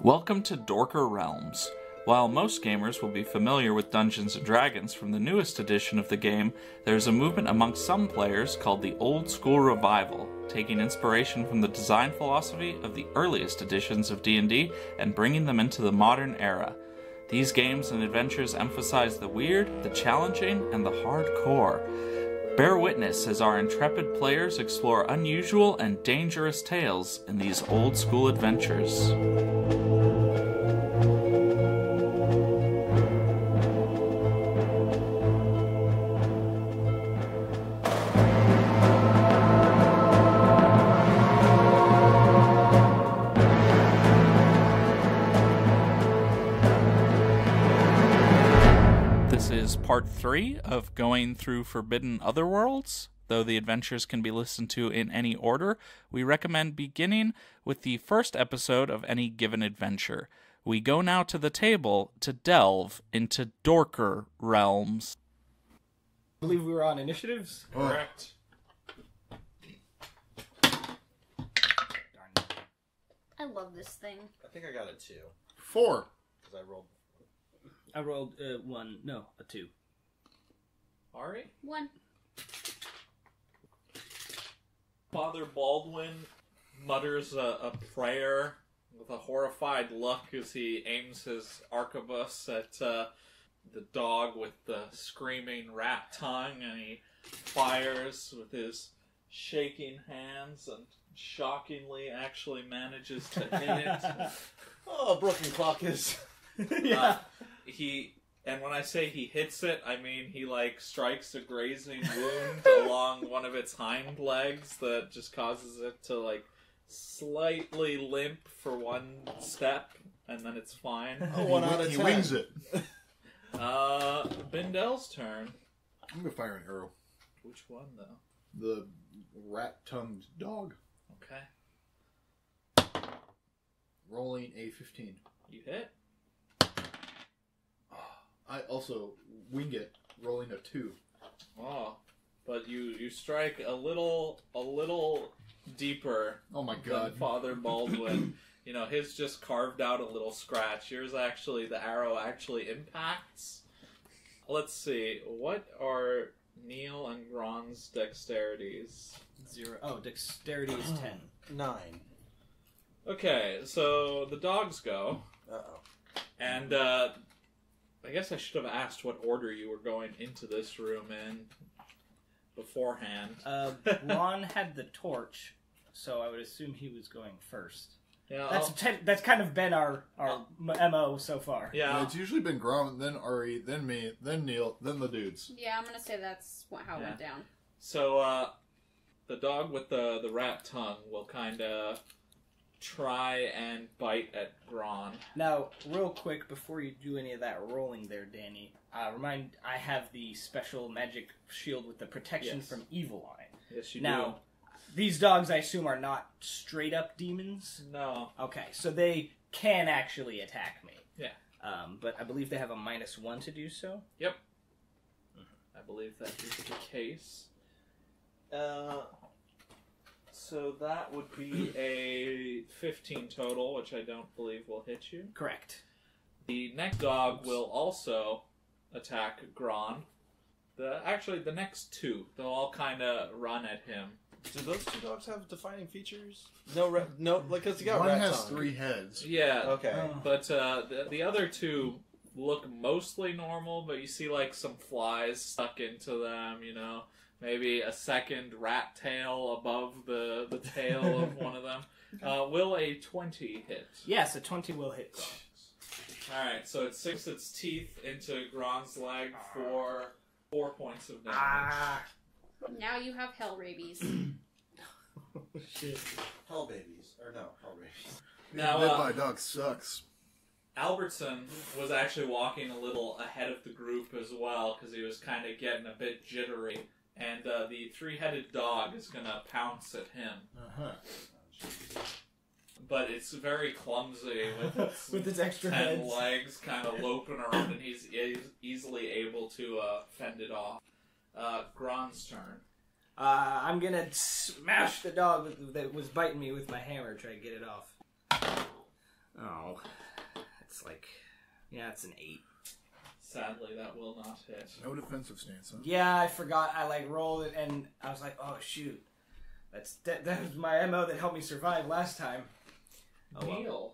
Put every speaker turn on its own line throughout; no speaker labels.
Welcome to Dorker Realms. While most gamers will be familiar with Dungeons & Dragons from the newest edition of the game, there's a movement amongst some players called the Old School Revival, taking inspiration from the design philosophy of the earliest editions of D&D and bringing them into the modern era. These games and adventures emphasize the weird, the challenging, and the hardcore. Bear witness as our intrepid players explore unusual and dangerous tales in these old school adventures. This is part 3 of going through Forbidden Otherworlds. Though the adventures can be listened to in any order, we recommend beginning with the first episode of any given adventure. We go now to the table to delve into Dorker Realms.
I believe we were on initiatives.
Correct.
I love this thing.
I think I got a 2.
4.
Because
I rolled a 2.
Ari?
1.
Father Baldwin mutters a prayer with a horrified look as he aims his arquebus at the dog with the screaming rat tongue, and he fires with his shaking hands and shockingly actually manages to hit it.
Oh, broken clock is...
Yeah.
And when I say he hits it, I mean he, strikes a grazing wound along one of its hind legs that just causes it to, slightly limp for one step, and then it's fine.
Oh, 1 out of 10.
He wings it.
Bindel's turn.
I'm going to fire an arrow.
Which one, though?
The rat-tongued dog.
Okay.
Rolling a 15.
You hit.
I also wing it, rolling a 2.
Oh. But you strike a little deeper
Oh my
than
god.
Father Baldwin. His just carved out a little scratch. Yours actually, the arrow actually impacts. Let's see. What are Neil and Gron's dexterities?
0. Oh, dexterity is 10.
9.
Okay, so the dogs go.
Uh-oh.
And, I guess I should have asked what order you were going into this room in beforehand.
Ron had the torch, so I would assume he was going first.
Yeah,
That's kind of been our MO so far.
Yeah, it's usually been Grom, then Ari, then me, then Neil, then the dudes.
Yeah, I'm gonna say that's how it went down.
So, the dog with the rat tongue will kind of try and bite at Gron.
Now, real quick, before you do any of that rolling there, Danny, I have the special magic shield with the protection from evil on it.
Yes, you
Now, these dogs, I assume, are not straight-up demons?
do. No.
Okay, so they can actually attack me.
Yeah.
But I believe they have a -1 to do so.
Yep. I believe that is the case. So that would be a 15 total, which I don't believe will hit you.
Correct.
The next dog will also attack Gron. The next 2, they'll all kind of run at him.
Do those 2 dogs have defining features? No, because you got
One
rat
has
tongue.
3 heads.
Yeah,
Okay.
but the other 2 look mostly normal, but you see some flies stuck into them, maybe a second rat tail above the tail of one of them. Will a 20 hit?
Yes, a 20 will hit Gron.
Alright, so it sinks its teeth into Gron's leg for 4 points of damage.
Now you have hell rabies.
Shit.
Hell babies. Or no, hell babies.
Now,
Live by a dog sucks.
Albertson was actually walking a little ahead of the group as well, because he was kind of getting a bit jittery. And the 3-headed dog is going to pounce at him.
Uh-huh.
But it's very clumsy with
With its extra
10
heads.
legs kind of loping around, and he's easily able to fend it off. Gron's turn.
I'm gonna smash the dog that was biting me with my hammer, try to get it off. Oh. It's like... Yeah, it's an 8.
Sadly, that will not hit.
No defensive stance, huh?
Yeah, I forgot. I like rolled it and I was like, oh shoot. That was my MO that helped me survive last time. Oh,
Neil.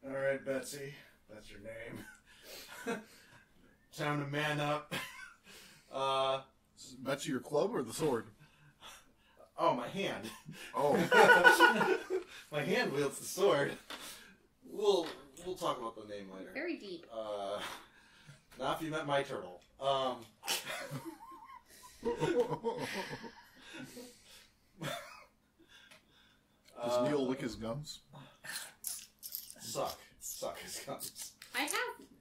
All right, Betsy. That's your name. Time to man up.
Betsy, your club or the sword?
Oh, my hand.
Oh.
My hand wields the sword. We'll talk about the name later.
Very deep.
Not if you met my turtle.
Does Neil lick his gums?
Suck his gums.
I have,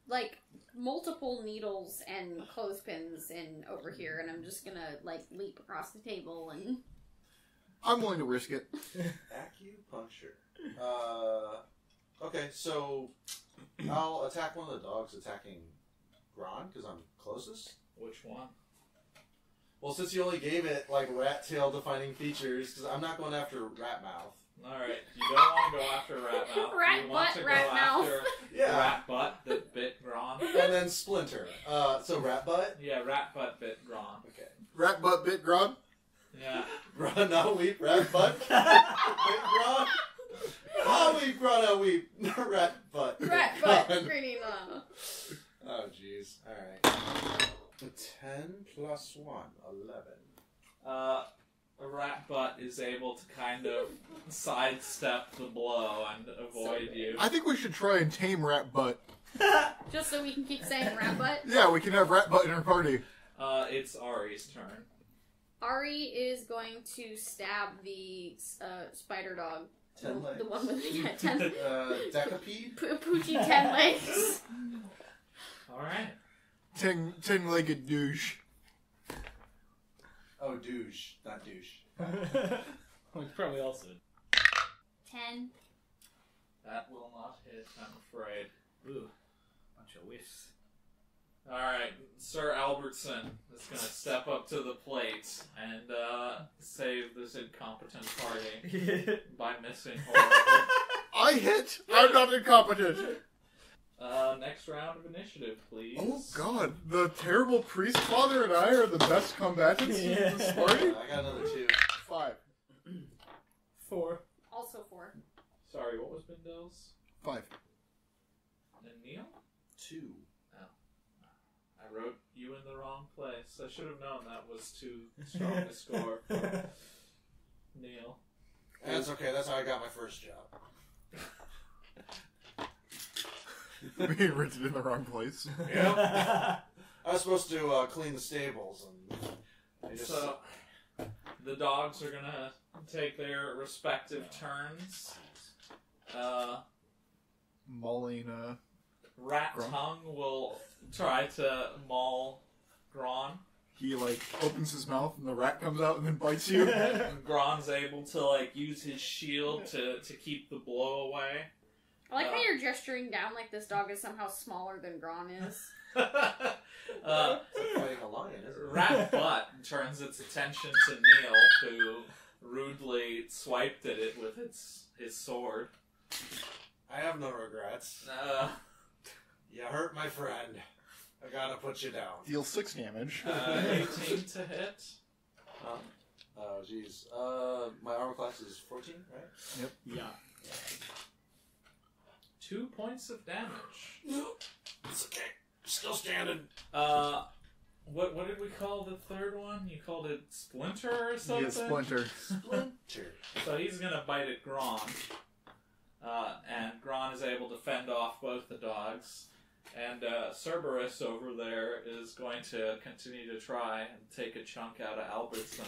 like, multiple needles and clothespins over here, and I'm just gonna, like, leap across the table and...
I'm willing to risk it.
Acupuncture. Okay, so I'll attack one of the dogs attacking Gron, because I'm closest.
Which one?
Well, since you only gave it, like, rat tail defining features, because I'm not going after rat mouth.
Alright, you don't want to go after rat mouth.
Rat
you want
butt,
to
rat
go
mouth.
after
Yeah.
rat butt that bit Gron.
And then Splinter. So rat butt?
Yeah, rat butt bit Gron.
Okay.
Rat butt bit Gron?
Yeah.
Run, not weep, rat butt. Bit Gron? Oh, weep, run, not weep. Rat butt.
Rat butt, pretty no.
Oh, jeez. Alright. 10 plus 1, 11.
A rat butt is able to kind of sidestep the blow and avoid you.
I think we should try and tame rat butt.
Just so we can keep saying rat butt.
Yeah, we can have rat butt in our party.
It's Ari's turn.
Ari is going to stab the spider dog.
10 legs.
The one with the 10...
Decapede?
Poochie 10 legs.
Alright.
Ten-legged douche.
Oh, douche, not douche.
Well, it's probably also...
10.
That will not hit, I'm afraid.
Ooh. Bunch of whiffs.
Alright, Sir Albertson is going to step up to the plate and save this incompetent party by missing horribly.
I hit! I'm not incompetent!
Next round of initiative, please.
Oh god, the terrible priest father and I are the best combatants in this party?
I got another 2.
5.
4.
Also 4.
Sorry, what was Bindel's?
5.
And Neil?
2.
I wrote you in the wrong place. I should have known that was too strong a score for Neil.
That's okay, that's how I got my first job.
Being written in the wrong place.
Yep. I was supposed to clean the stables, and I just...
So, the dogs are gonna take their respective turns.
Mauling,
Rat
Gron?
Tongue will try to maul Gron.
he, like, opens his mouth and the rat comes out and then bites you.
Gron's able to, like, use his shield to keep the blow away.
I like how you're gesturing down like this dog is somehow smaller than Gron is.
Fighting a lion, isn't it?
Rat Butt turns its attention to Neil, who rudely swiped at it with his sword.
I have no regrets. You hurt my friend. I gotta put you down.
Deal 6 damage.
18 to hit.
Oh, jeez. My armor class is 14, right?
Yep.
Yeah.
2 points of damage.
It's okay. Still standing.
What did we call the third one? You called it Splinter or something?
Yeah, Splinter.
Splinter.
So he's gonna bite at Gron. And Gron is able to fend off both the dogs. And Cerberus over there is going to continue to try and take a chunk out of Albertson.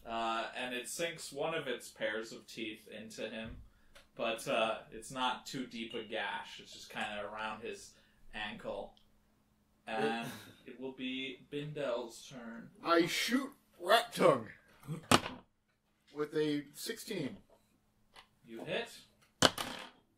And it sinks one of its pairs of teeth into him. But it's not too deep a gash. It's just kind of around his ankle. And it will be Bindel's turn.
I shoot Rat Tongue with a 16,
You hit.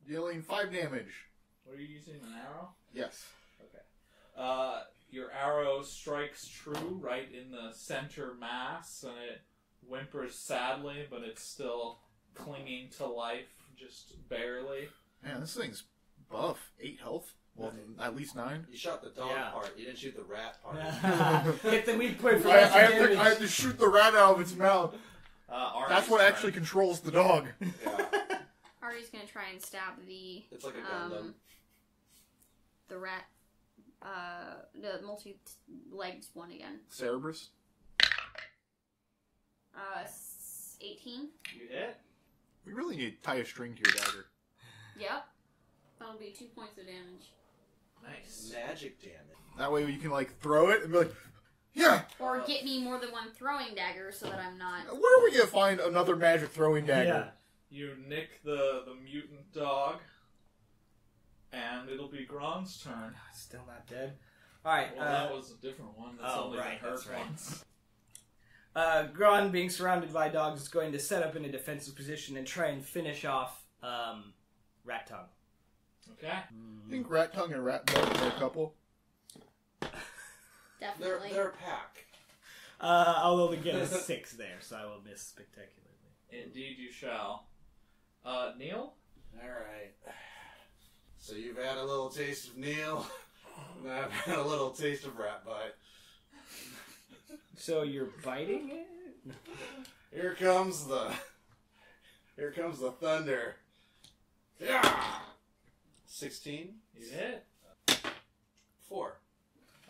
dealing 5 damage.
What are you using, an arrow?
Yes.
Okay. Your arrow strikes true right in the center mass, and it whimpers sadly, but it's still clinging to life just barely.
Man, this thing's buff. 8 health. Well, at least 9.
You shot the dog part. You didn't shoot the rat part.
Hit the weak point for
I have to shoot the rat out of its mouth. That's what actually controls the dog.
Yeah.
Ari's gonna try and stab the...
It's like a Gundam.
The rat... the multi-legged one again.
Cerberus?
18.
You hit?
We really need to tie a string to your dagger.
Yep. That'll be 2 points of damage.
Nice.
Magic damage.
That way you can, like, throw it and be like, yeah!
Or get me more than one throwing dagger so that I'm not...
Where are we going to find another magic throwing dagger?
Yeah.
You nick the mutant dog, and it'll be Gron's turn.
Still not dead. Alright.
Well, that was a different one. That's only
right,
been hurt
that's right.
once.
Gron, being surrounded by dogs, is going to set up in a defensive position and try and finish off Rat Tongue.
Okay.
I think Rat Tongue and Rat Butt are a couple.
Definitely.
They're a pack.
I'll only get a 6 there, so I will miss spectacularly.
Indeed you shall. Neil?
Alright. So you've had a little taste of Neil, and I've had a little taste of Rat Butt.
So you're biting it?
Here comes the thunder. Yeah. 16.
You hit?
4.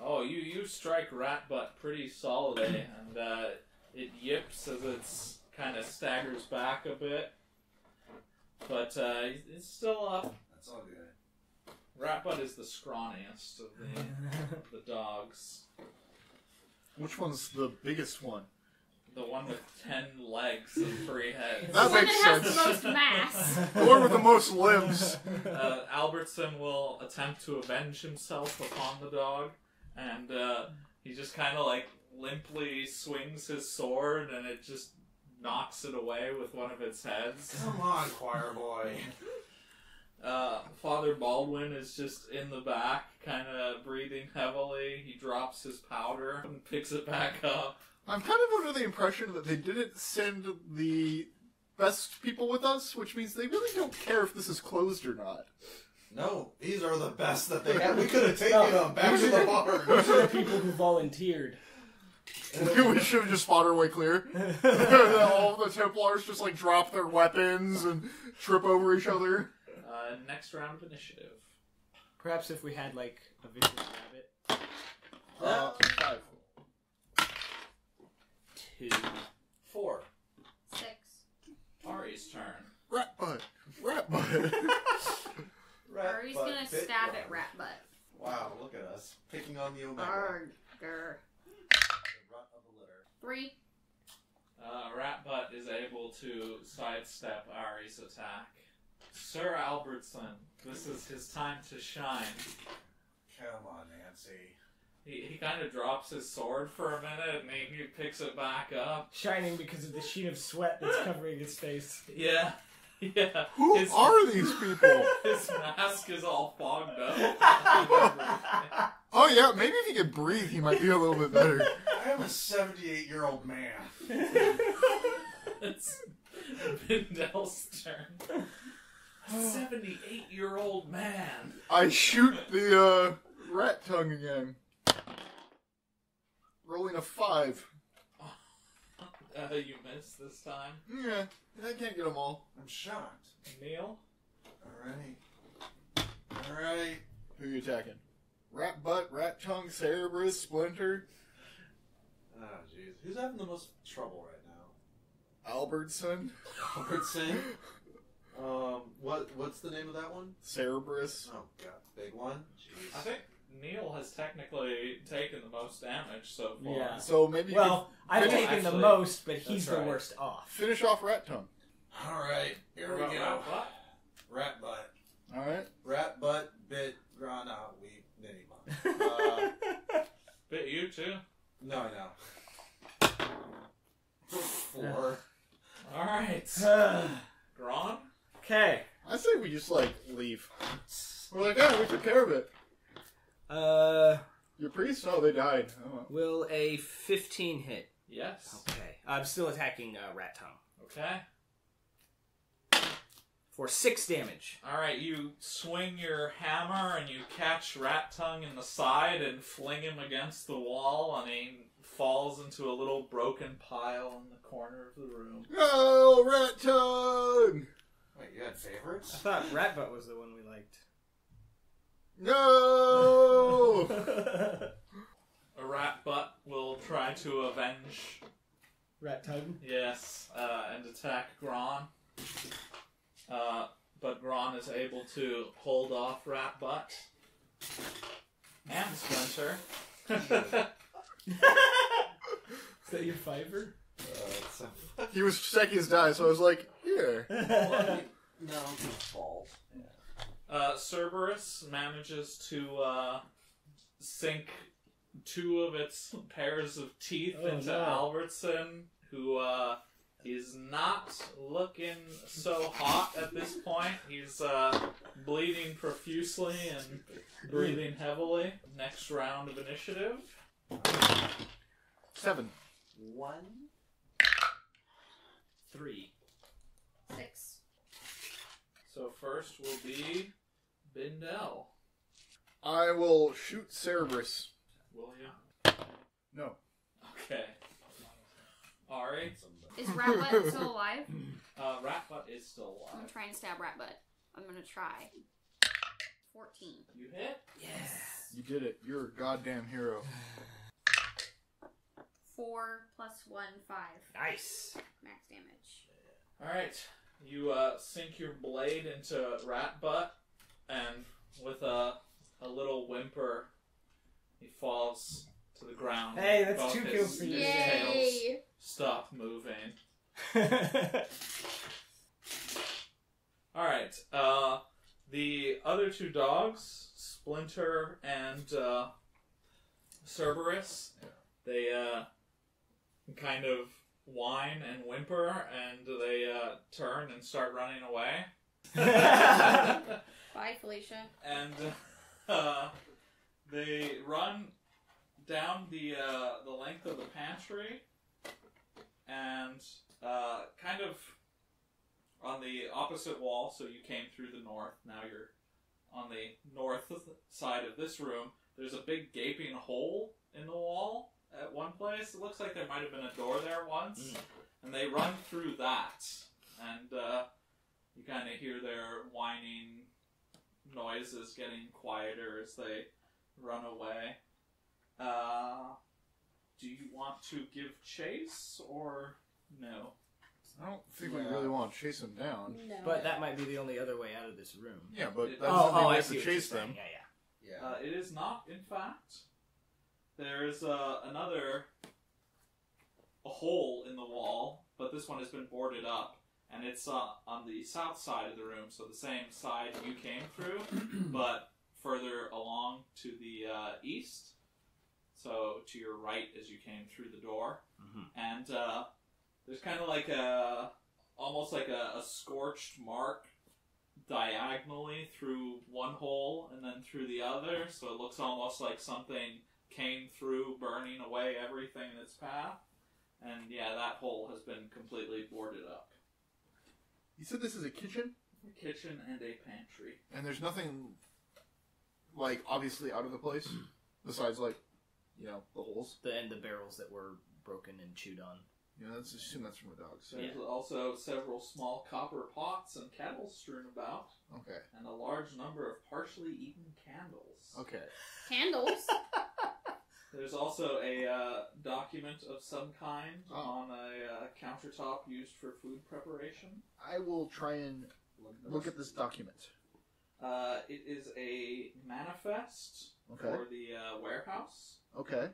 Oh, you strike Rat Butt pretty solidly, and it yips as it's kind of staggers back a bit. But it's still up.
That's all good.
Rat Butt is the scrawniest of the dogs.
Which one's the biggest one?
The one with 10 legs and 3 heads.
That
the one
makes
that has
sense.
the most mass.
The one with the most limbs.
Albertson will attempt to avenge himself upon the dog, and he just kind of like limply swings his sword, and it just knocks it away with one of its heads.
Come on, choir boy.
Father Baldwin is just in the back, kind of breathing heavily. He drops his powder and picks it back up.
I'm kind of under the impression that they didn't send the best people with us, which means they really don't care if this is closed or not.
No, these are the best that they had. We could have taken them back to the bar.
These are the people who volunteered.
We should have just fought our way clear. All the Templars just like drop their weapons and trip over each other.
Next round of initiative.
Perhaps if we had like a vicious rabbit.
5.
2.
4.
6.
Ari's turn.
Rat Butt. Rat Butt.
Ari's gonna stab at Rat Butt.
Wow, look at us. Picking on the Omega.
Arr.
The rut of the litter.
3.
Rat Butt is able to sidestep Ari's attack. Sir Albertson, this is his time to shine.
Come on, Nancy.
He kind of drops his sword for a minute, and he picks it back up.
Shining because of the sheen of sweat that's covering his face.
Yeah. Yeah.
Who are these people?
His mask is all fogged up.
Oh yeah, maybe if he could breathe, he might be a little bit better.
I am a 78-year-old man.
It's Bindel's turn. 78-year-old man.
I shoot the rat tongue again. Rolling a 5.
You missed this time.
Yeah, I can't get them all.
I'm shocked.
Neil?
Alright.
Who are you attacking? Rat Butt, Rat Tongue, Cerberus, Splinter,
Oh, jeez. Who's having the most trouble right now?
Albertson,
Albertson. What's the name of that one?
Cerberus.
Oh god, big one. Jeez.
I think Neil has technically taken the most damage so far.
Yeah.
So maybe you
Well, I've
Well,
taken the
actually,
most, but he's
that's
the
right.
worst off.
could finish off Rat Tongue.
All right, here we
What
go.
about Rat
Rat butt.
Alright.
Rat butt bit Grana. We nitty bum.
Bit you too.
No. 4.
Alright. Gron?
Okay.
I say we just, like, leave. We're like, oh, we took care of it. Your priests? Oh, they died. Oh, well.
Will a 15 hit?
Yes.
Okay. I'm still attacking Rat Tongue.
Okay.
for 6 damage.
Alright, you swing your hammer and you catch Rat Tongue in the side and fling him against the wall, and he falls into a little broken pile in the corner of the room.
No, Rat Tongue!
Wait, you had favorites?
I thought Ratbutt was the one we liked.
No!
A rat butt will try to avenge,
Rat Tongue?
yes, and attack Gron. But Gron is able to hold off Rat Butt and Splinter.
Is that your fiver?
He was checking his die, so I was like, here.
No, it's balls.
Cerberus manages to sink 2 of its pairs of teeth into Albertson, who is not looking so hot at this point. He's bleeding profusely and breathing heavily. Next round of initiative.
7.
1.
3.
6.
So first will be Bindel.
I will shoot Cerberus.
Will you?
No.
Okay. Ari?
Is Ratbutt still alive?
Ratbutt is still
I'm
alive.
trying to stab Ratbutt. I'm gonna try. 14.
You hit?
Yes.
You did it. You're a goddamn hero.
4 plus 1, 5.
Nice.
Max damage.
Alright. You sink your blade into Ratbutt, and with a little whimper, he falls to the ground.
Hey, that's
Both
2
his-
kills for you.
his
Yay!
tails stop moving. Alright, the other 2 dogs, Splinter and Cerberus, they kind of whine and whimper, and they turn and start running away.
Bye, Felicia.
And they run down the length of the pantry, and kind of on the opposite wall. So you came through the north. Now you're on the north side of this room. There's a big gaping hole in the wall at one place. It looks like there might have been a door there once, and they run through that, and you kind of hear their whining noises getting quieter as they run away. Do you want to give chase, or no?
I don't think we really want to chase them down.
No.
But that might be the only other way out of this room.
Yeah, but
It-
that doesn't mean we
I
have
see
to
what you're
chase
saying.
them.
Yeah.
Yeah.
It is not, in fact. There's another a hole in the wall, but this one has been boarded up, and it's on the south side of the room, so the same side you came through, but further along to the east, so to your right as you came through the door. And there's kind of like almost like a scorched mark diagonally through one hole and then through the other, so it looks almost like something came through, burning away everything in its path. And yeah, that hole has been completely boarded up.
You said this is a kitchen?
A kitchen and a pantry.
And there's nothing, like, obviously out of the place? Besides, like, you know, the holes?
And the barrels that were broken and chewed on.
Yeah, let's assume that's from the dogs.
There's also several small copper pots and kettles strewn about,
Okay.
and a large number of partially eaten candles.
Okay.
Candles?
There's also a document of some kind
Oh.
on a countertop used for food preparation.
I will try and look at this document.
It is a manifest
Okay.
for the warehouse,
Okay.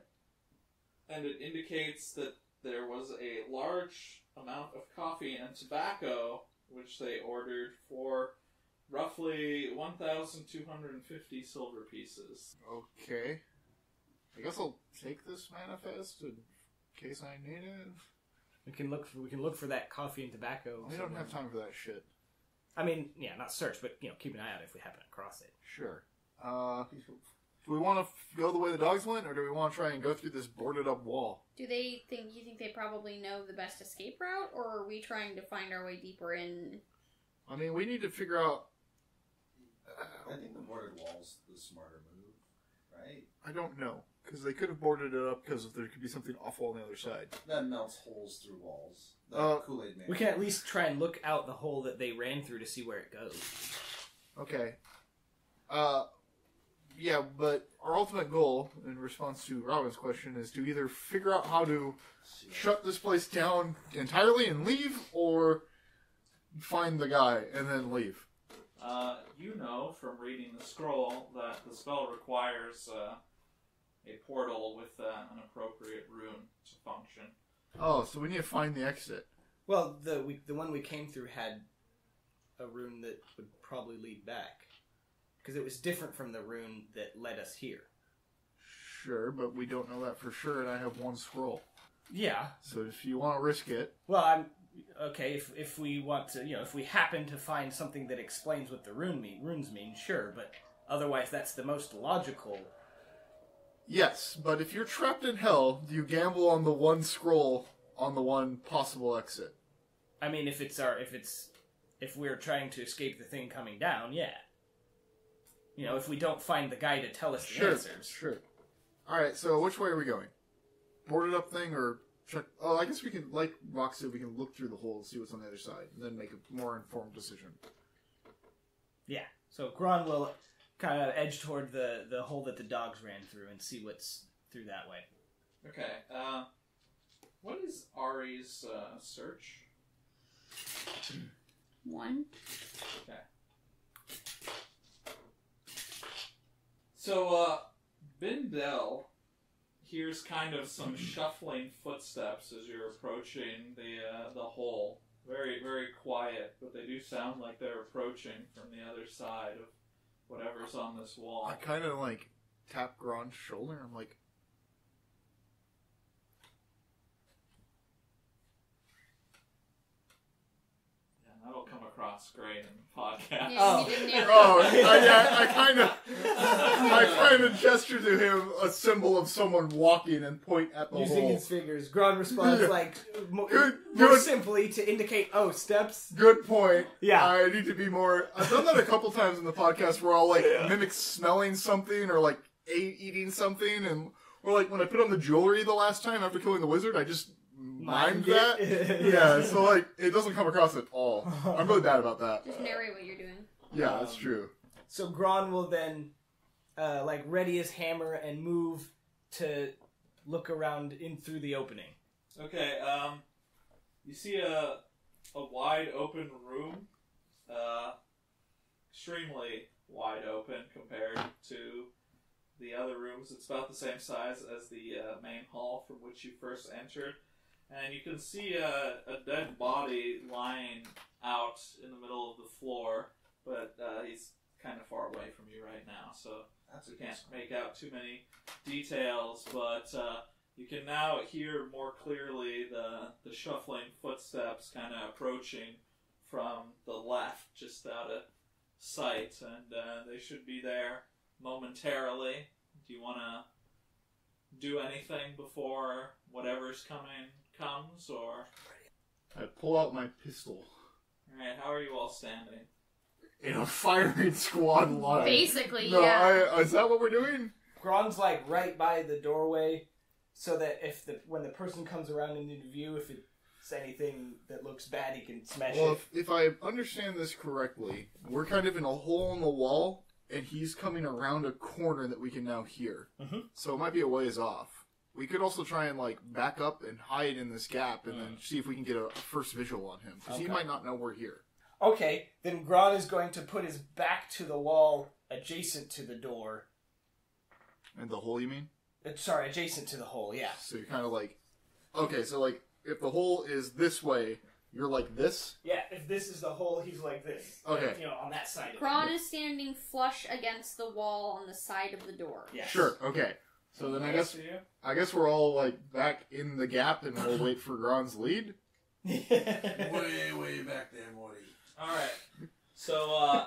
and it indicates that there was a large amount of coffee and tobacco which they ordered for roughly 1,250 silver pieces.
Okay. I guess I'll take this manifest in case I need it.
We can look for that coffee and tobacco.
We don't have time for that shit.
I mean, yeah, not search, but keep an eye out if we happen across it.
Sure. Do we want to go the way the dogs went, or do we want to try and go through this boarded up wall?
You think they probably know the best escape route, or are we trying to find our way deeper in?
I mean, we need to figure out...
I think the boarded wall's the smarter move, right?
I don't know. Because they could have boarded it up because there could be something awful on the other side.
That melts holes through walls. The Kool-Aid man.
We can at least try and look out the hole that they ran through to see where it goes.
Okay. Yeah, but our ultimate goal, in response to Robin's question, is to either figure out how to shut this place down entirely and leave, or find the guy and then leave.
You know from reading the scroll that the spell requires a portal with an appropriate rune to function.
Oh, so we need to find the exit.
Well, the one we came through had a rune that would probably lead back. Because it was different from the rune that led us here.
Sure, but we don't know that for sure, and I have one scroll.
Yeah.
So if you want to risk it...
Well, okay, if we want to, if we happen to find something that explains what the runes mean, sure, but otherwise that's the most logical.
Yes, but if you're trapped in hell, do you gamble on the one scroll on the one possible exit?
I mean, if we're trying to escape the thing coming down, yeah. If we don't find the guy to tell us the answers.
Sure. Alright, so which way are we going? Boarded up thing or check? Oh, I guess we can, like Vox said, we can look through the hole and see what's on the other side, and then make a more informed decision.
Yeah, so Gron will kind of edge toward the hole that the dogs ran through and see what's through that way.
Okay, what is Ari's search?
1.
Okay. So, Bindel hears kind of some shuffling footsteps as you're approaching the hole. Very, very quiet, but they do sound like they're approaching from the other side of whatever's on this wall.
I kind of, tap Gron's shoulder. I'm like...
Yeah, that'll come across great in the podcast.
Yeah, you didn't
I kind of gesture to him a symbol of someone walking and point at the
Using
hole.
his fingers, Gron responds more
Good.
simply to indicate, steps.
Good point.
Yeah.
I need to be more... I've done that a couple times in the podcast where I'll, mimic smelling something or, eating something. And or, when I put on the jewelry the last time after killing the wizard, I just mimed that. Yeah, so, it doesn't come across at all. I'm really bad about that.
Just narrate what you're doing.
Yeah, that's true.
So Gron will then, ready his hammer and move to look around in through the opening.
Okay, you see a wide open room, extremely wide open compared to the other rooms. It's about the same size as the main hall from which you first entered. And you can see a dead body lying out in the middle of the floor, but he's kind of far away from you right now, so you can't make out too many details, but you can now hear more clearly the shuffling footsteps kind of approaching from the left, just out of sight, and they should be there momentarily. Do you want to do anything before whatever's coming comes, or?
I pull out my pistol.
Alright, how are you all standing?
In a firing squad line.
Basically,
No,
yeah.
Is that what we're doing?
Gron's right by the doorway, so that when the person comes around into view, if it's anything that looks bad, he can smash it.
If I understand this correctly, we're kind of in a hole in the wall, and he's coming around a corner that we can now hear.
Mm-hmm.
So it might be a ways off. We could also try and back up and hide in this gap, and then see if we can get a first visual on him, because he might not know we're here.
Okay, then Gron is going to put his back to the wall adjacent to the door.
And the hole, you mean?
Sorry, adjacent to the hole, yeah.
So you're kind of okay, so if the hole is this way, you're like this?
Yeah, if this is the hole, he's like this.
Okay.
On that side.
Gron is standing flush against the wall on the side of the door.
Yes.
Sure, okay. So then I guess we're all back in the gap and we'll wait for Gron's lead?
Way back there, Morty.
Alright, so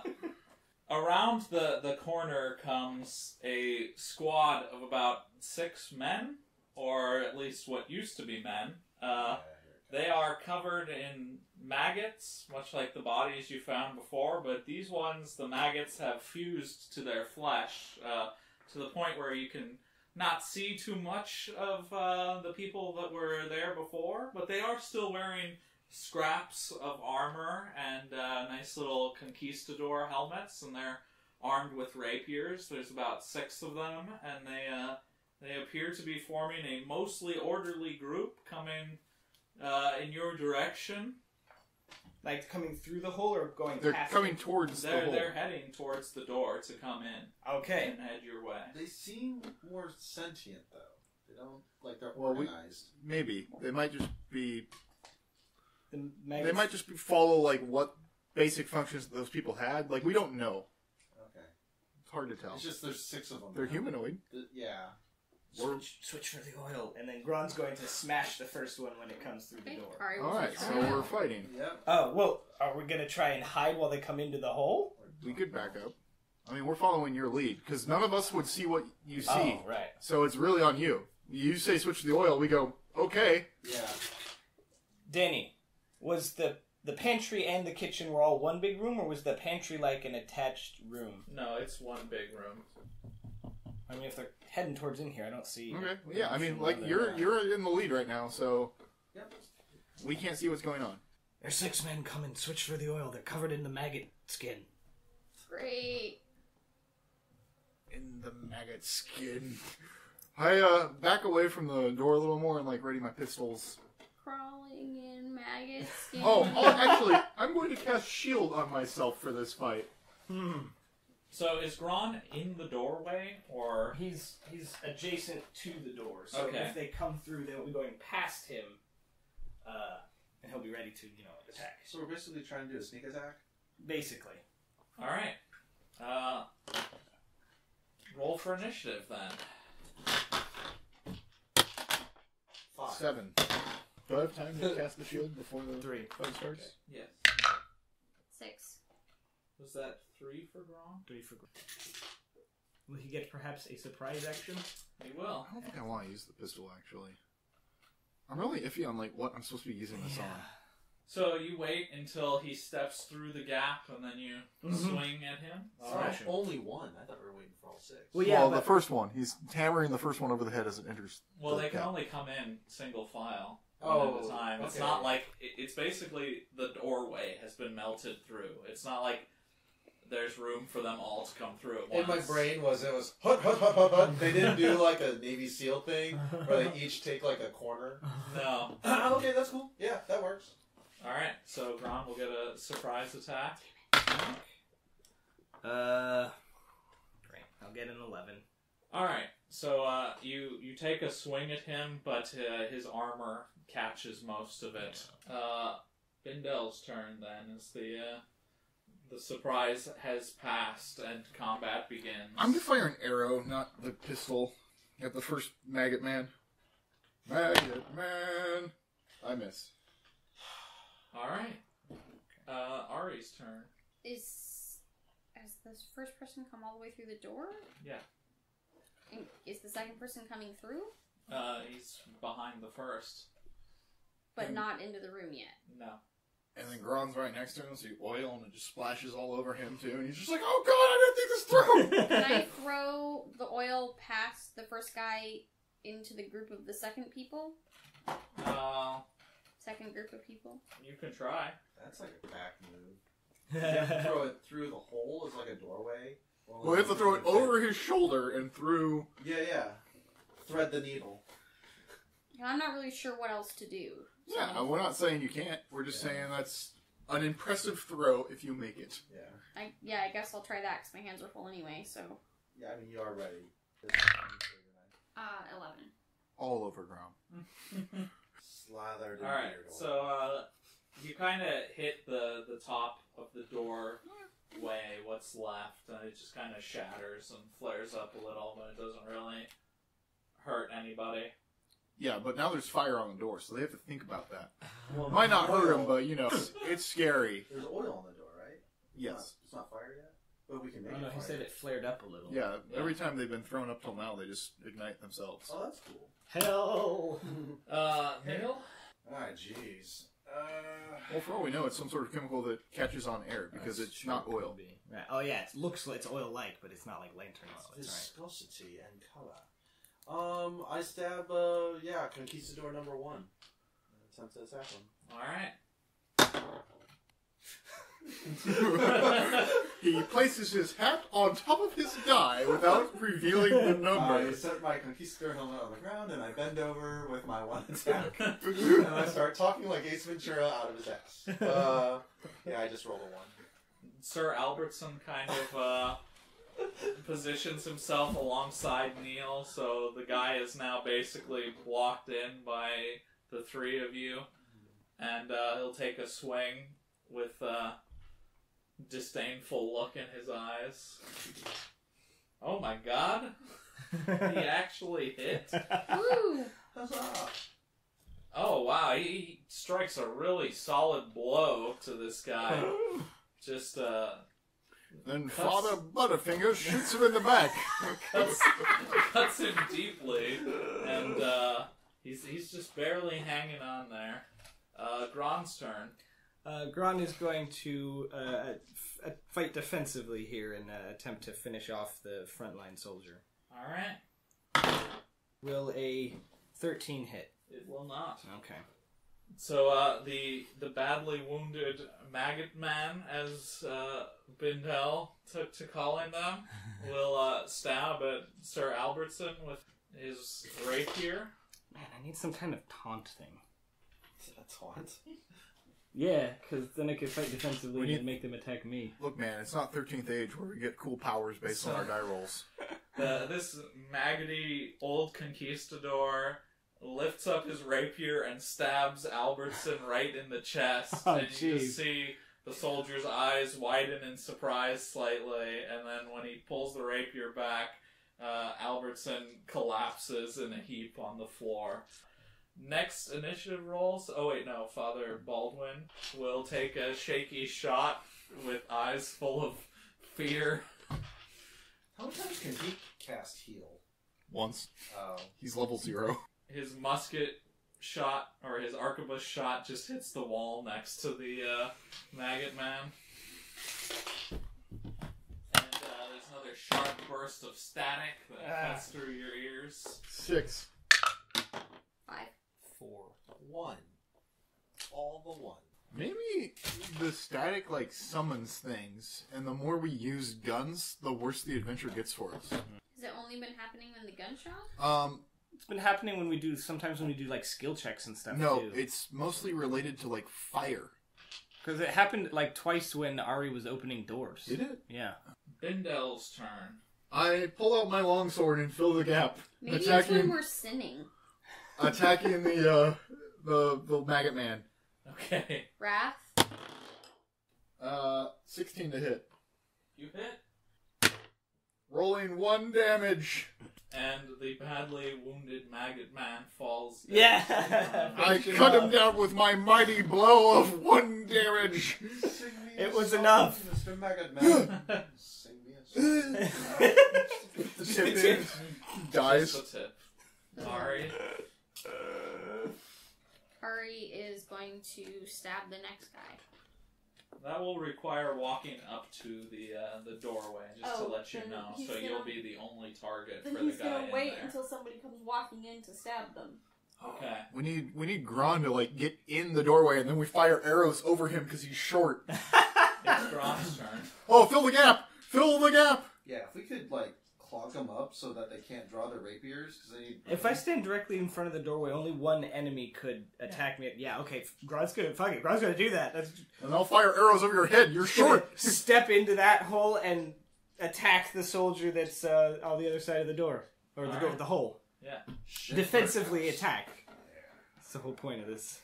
around the corner comes a squad of about 6 men, or at least what used to be men. They are are covered in maggots, much like the bodies you found before, but these ones, the maggots have fused to their flesh to the point where you can not see too much of the people that were there before, but they are still wearing scraps of armor and nice little conquistador helmets, and they're armed with rapiers. There's about 6 of them, and they appear to be forming a mostly orderly group coming in your direction.
Like coming through the hole or going
They're
past
coming
it?
towards the hole.
They're heading towards the door to come in.
Okay.
And head your way.
They seem more sentient, though. They don't, like, they're
Well,
organized.
Maybe. They might just be...
The
They might just follow, like, what basic functions those people had. Like, we don't know.
Okay.
It's hard to tell.
It's just there's 6 of them.
They're
now.
humanoid.
Yeah.
Switch for the oil, and then Gron's going to smash the first one when it comes through the door.
Alright, so we're fighting.
Yep.
Oh, well, are we going to try and hide while they come into the hole?
We could back up. I mean, we're following your lead, because none of us would see what you see.
Oh, right.
So it's really on you. You say switch to the oil, we go, okay.
Yeah.
Danny, was the pantry and the kitchen were all one big room, or was the pantry like an attached room?
No, it's one big room.
I mean, if they're heading towards in here, I don't see...
Okay, yeah, I mean, like, you're in the lead right now, so...
Yep.
We can't see what's going on.
There's 6 men coming. Switch for the oil. They're covered in the maggot skin.
Great.
In the maggot skin. I, back away from the door a little more and, like, ready my pistols.
Crawling in maggot skin.
Oh, actually, I'm going to cast shield on myself for this fight.
So is Gron in the doorway, or...
He's adjacent to the door, so
Okay.
if they come through, they'll be going past him, and he'll be ready to, attack.
So we're basically trying to do a sneak attack?
Basically.
Alright. Roll for initiative, then.
5.
7. Do I have time to cast the shield before the
3.
fight starts?
Yes.
6.
Was that 3 for Gron?
3 for... Will he get perhaps a surprise action?
He will.
I don't think I want to use the pistol, actually. I'm really iffy on, like, what I'm supposed to be using this on.
So you wait until he steps through the gap, and then you swing at him?
Alright.
Only 1. I thought we were waiting for all 6.
Well, yeah,
the first one. He's hammering the first one over the head as it enters.
Well,
the
they can
gap.
only come in single file.
Oh,
at a time. It's
okay.
not like... It's basically the doorway has been melted through. It's not like there's room for them all to come through at once.
In my brain it was hut, hut, hut, hut, hut. They didn't do like a Navy SEAL thing where they each take like a corner.
No.
Okay, that's cool. Yeah, that works.
Alright, so Gron will get a surprise attack.
Great. I'll get an 11.
Alright, so you take a swing at him, but his armor catches most of it. Bindel's turn then, as the surprise has passed and combat begins.
I'm going to fire an arrow, not the pistol, at the first maggot man. Maggot man! I miss.
Alright. Ari's turn.
Has this first person come all the way through the door?
Yeah.
And is the second person coming through?
He's behind the first.
But not into the room yet.
No.
And then Gron's right next to him, so oil, and it just splashes all over him, too. And he's just like, oh god, I didn't think this through!
Can I throw the oil past the first guy into the group of the second people? Second group of people?
You can try.
That's like a back move. You have to throw it through the hole as like a doorway.
Well, we have to throw it over his shoulder and through...
Yeah. Thread the needle.
I'm not really sure what else to do. So.
Yeah, we're not saying you can't. We're just saying that's an impressive throw if you make it.
Yeah.
I guess I'll try that because my hands are full anyway, so...
Yeah, I mean, you are ready.
11.
All over Grom.
Slathered in
Alright,
beard oil.
so you kind of hit the top of the doorway, what's left, and it just kind of shatters and flares up a little, but it doesn't really hurt anybody.
Yeah, but now there's fire on the door, so they have to think about that.
Well,
Might not hurt
oil.
him, but, you know, it's scary.
There's oil on the door, right?
Yes.
It's not fired yet? But we can make
Oh,
it
no, he
fire.
said it flared up a little.
Yeah, every time they've been thrown up till now, they just ignite themselves.
Oh, that's cool.
Hell!
Neil?
Alright, jeez.
Well, for all we know, it's some sort of chemical that catches on air because it's not oil.
Right. Oh yeah, it looks like it's oil-like, but it's not like lantern oil. That's right.
Viscosity and color. I stab, Conquistador number 1. Attempt to attack him.
Alright.
He places his hat on top of his die without revealing the number.
I set my Conquistador helmet on the ground and I bend over with my 1 attack. And I start talking like Ace Ventura out of his ass. I just rolled a 1.
Sir Albertson kind of positions himself alongside Neil, so the guy is now basically blocked in by the 3 of you, and he'll take a swing with a disdainful look in his eyes. Oh my god! He actually hit.
Woo!
Huzzah!
Oh wow, he strikes a really solid blow to this guy. Just
Then Father Butterfinger shoots him in the back.
cuts him deeply, and he's just barely hanging on there. Gron's turn.
Gron is going to fight defensively here and attempt to finish off the frontline soldier.
Alright.
Will a 13 hit?
It will not.
Okay.
So the badly wounded maggot man, as Bindel took to calling them, will stab at Sir Albertson with his rapier.
Man, I need some kind of taunt thing.
A taunt?
Yeah, because then I could fight defensively and make them attack me.
Look, man, it's not 13th Age where we get cool powers based on our die rolls.
This maggoty old conquistador lifts up his rapier and stabs Albertson right in the chest.
Oh,
and you just see the soldier's eyes widen in surprise slightly, and then when he pulls the rapier back, Albertson collapses in a heap on the floor. Next initiative rolls. Oh wait, no. Father Baldwin will take a shaky shot with eyes full of fear.
How many times can he cast heal?
Once.
Oh.
He's level 0.
His musket shot, or his arquebus shot, just hits the wall next to the maggot man. And there's another sharp burst of static that cuts through your ears.
6.
5.
4. 1. All the 1.
Maybe the static, summons things, and the more we use guns, the worse the adventure gets for us.
Has it only been happening in the gun shop?
It's been happening sometimes when we do, skill checks and stuff,
No,
too.
it's mostly related to, fire.
Because it happened, twice when Ari was opening doors.
Did it?
Yeah.
Bindel's turn.
I pull out my longsword and fill the gap.
Maybe it's when we're sinning.
Attacking the maggot man.
Okay.
Wrath?
16 to hit.
You hit.
Rolling 1 damage.
And the badly wounded maggot man falls.
Yeah!
I cut him down with my mighty blow of 1 damage.
It was enough.
Mr. Maggot Man. Sing me a song.
The tip in. Dies.
Just the tip. Sorry.
Ari is going to stab the next guy.
That will require walking up to the doorway, just to let you
then
know.
he's
So
gonna-
you'll be the only target
Then
for the
he's
guy
gonna
in
wait
there.
until somebody comes walking in to stab them.
Okay.
We need Gron to get in the doorway, and then we fire arrows over him because he's short.
It's Gron's turn.
Oh, fill the gap! Fill the gap!
Yeah, if we could, clog them up so that they can't draw their rapiers, because they need...
If I stand directly in front of the doorway, only one enemy could attack me. Yeah, okay, Gron's gonna do that.
And I'll fire arrows over your head. You're short.
Step into that hole and attack the soldier that's on the other side of the door. Or the door,
Alright.
the hole.
Yeah.
Shit,
Defensively
warehouse.
attack. That's the whole point of this.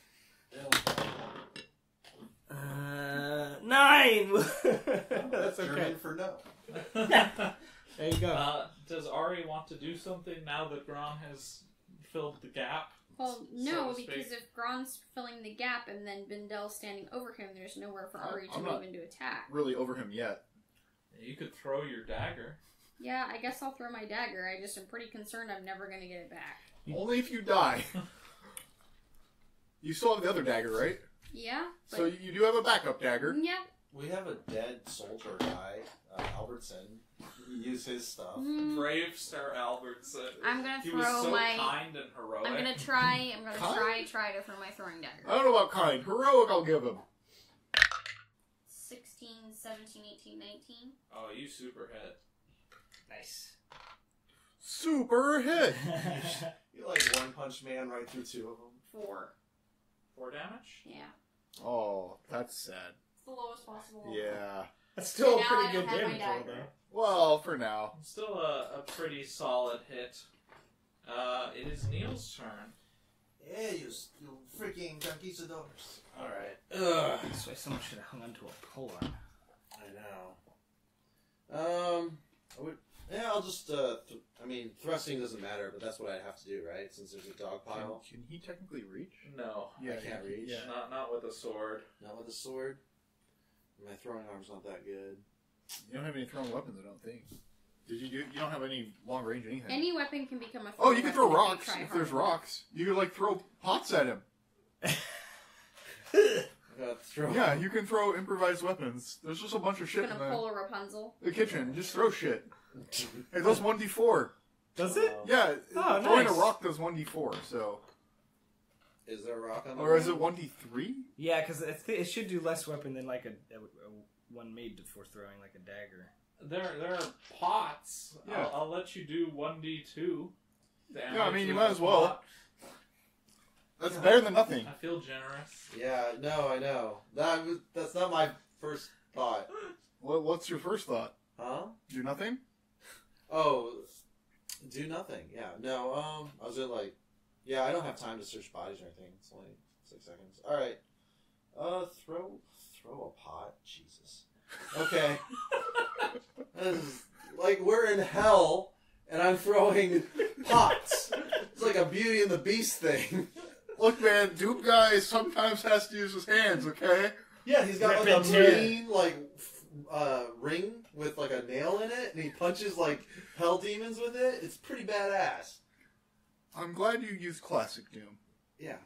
9! That's okay.
German for no.
There you go.
Does Ari want to do something now that Gron has filled the gap?
Well,
so
no,
to speak?
because if Gron's filling the gap and then Bindel's standing over him, there's nowhere for Ari to
I'm
move
not-
in to attack.
Really over him yet.
You could throw your dagger.
Yeah, I guess I'll throw my dagger. I just am pretty concerned I'm never going to get it back.
Only if you die. You still have the other dagger, right?
Yeah. But...
So you do have a backup dagger.
Yeah.
We have a dead soldier guy, Albertson. He used his stuff.
Brave Sir Albertson.
I'm gonna
He
throw
was so
my.
kind and heroic.
I'm gonna try
Kind?
to throw my throwing dagger.
I don't know about kind. Heroic, I'll give him.
16, 17, 18, 19.
Oh, you super hit.
Nice.
Super hit.
You like One Punch Man right through two of them.
4.
4 damage?
Yeah.
Oh, that's sad.
It's the lowest possible.
Yeah.
That's still a
Now I
pretty
don't
good
have my
damage roll,
dagger.
though.
Well, for now.
Still a pretty solid hit. It is Neil's turn.
Yeah, you freaking conquistadors.
Alright. Ugh. That's why someone should have hung onto a polearm.
I know. Yeah, I'll just, thrusting doesn't matter, but that's what I'd have to do, right? Since there's a dog pile.
Can he technically reach?
No.
Yeah,
I can't reach.
Yeah.
Not with a sword.
Not with a sword. My throwing arm's not that good.
You don't have any thrown weapons, I don't think. You don't have any long range anything.
Any weapon can become a.
Oh, you can throw
weapon
rocks
you try
if there's
hard.
rocks. You could like throw pots at him.
I got throw.
Yeah, you can throw improvised weapons. There's just a bunch of shit
Gonna
in
pull a Rapunzel.
the kitchen. Just throw shit. It does 1d4.
Does it?
Yeah,
Oh,
throwing
nice.
a rock does 1d4. So,
Is there a rock on the
or is it
ground?
1d3?
Yeah, because it should do less weapon than like a one made for throwing like a dagger.
There are pots.
Yeah.
I'll let you do 1d2 damage.
Yeah, I mean, you
with
might
a
as well.
pot.
That's better than nothing.
I feel generous.
Yeah, no, I know. That's not my first thought.
What's your first thought?
Huh?
Do nothing?
Oh, do nothing. Yeah, no. I was gonna yeah, I don't have time to search bodies or anything. It's only 6 seconds. All right. Throw a pot. Jesus. Okay. This is, we're in hell, and I'm throwing pots. It's like a Beauty and the Beast thing.
Look, man, Dupe guy sometimes has to use his hands, okay?
Yeah, he's got
Rip
like a
and tear.
green ring with like a nail in it, and he punches like hell demons with it. It's pretty badass.
I'm glad you used classic Doom.
Yeah.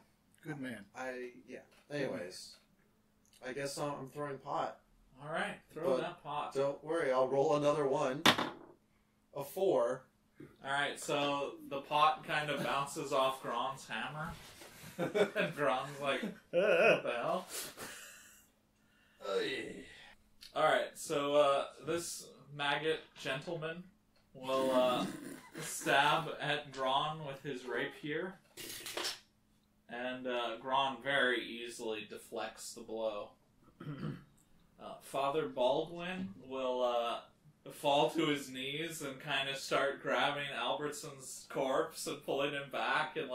Good man.
Anyways, I guess I'm throwing pot.
All right, throw
But
that pot.
Don't worry, I'll roll another one. A 4.
All right, so the pot kind of bounces off Gron's hammer, and Gron's like, "What the hell?" All right, so this maggot gentleman will stab at Gron with his rapier, and Gron very easily deflects the blow. Father Baldwin will fall to his knees and kind of start grabbing Albertson's corpse and pulling him back and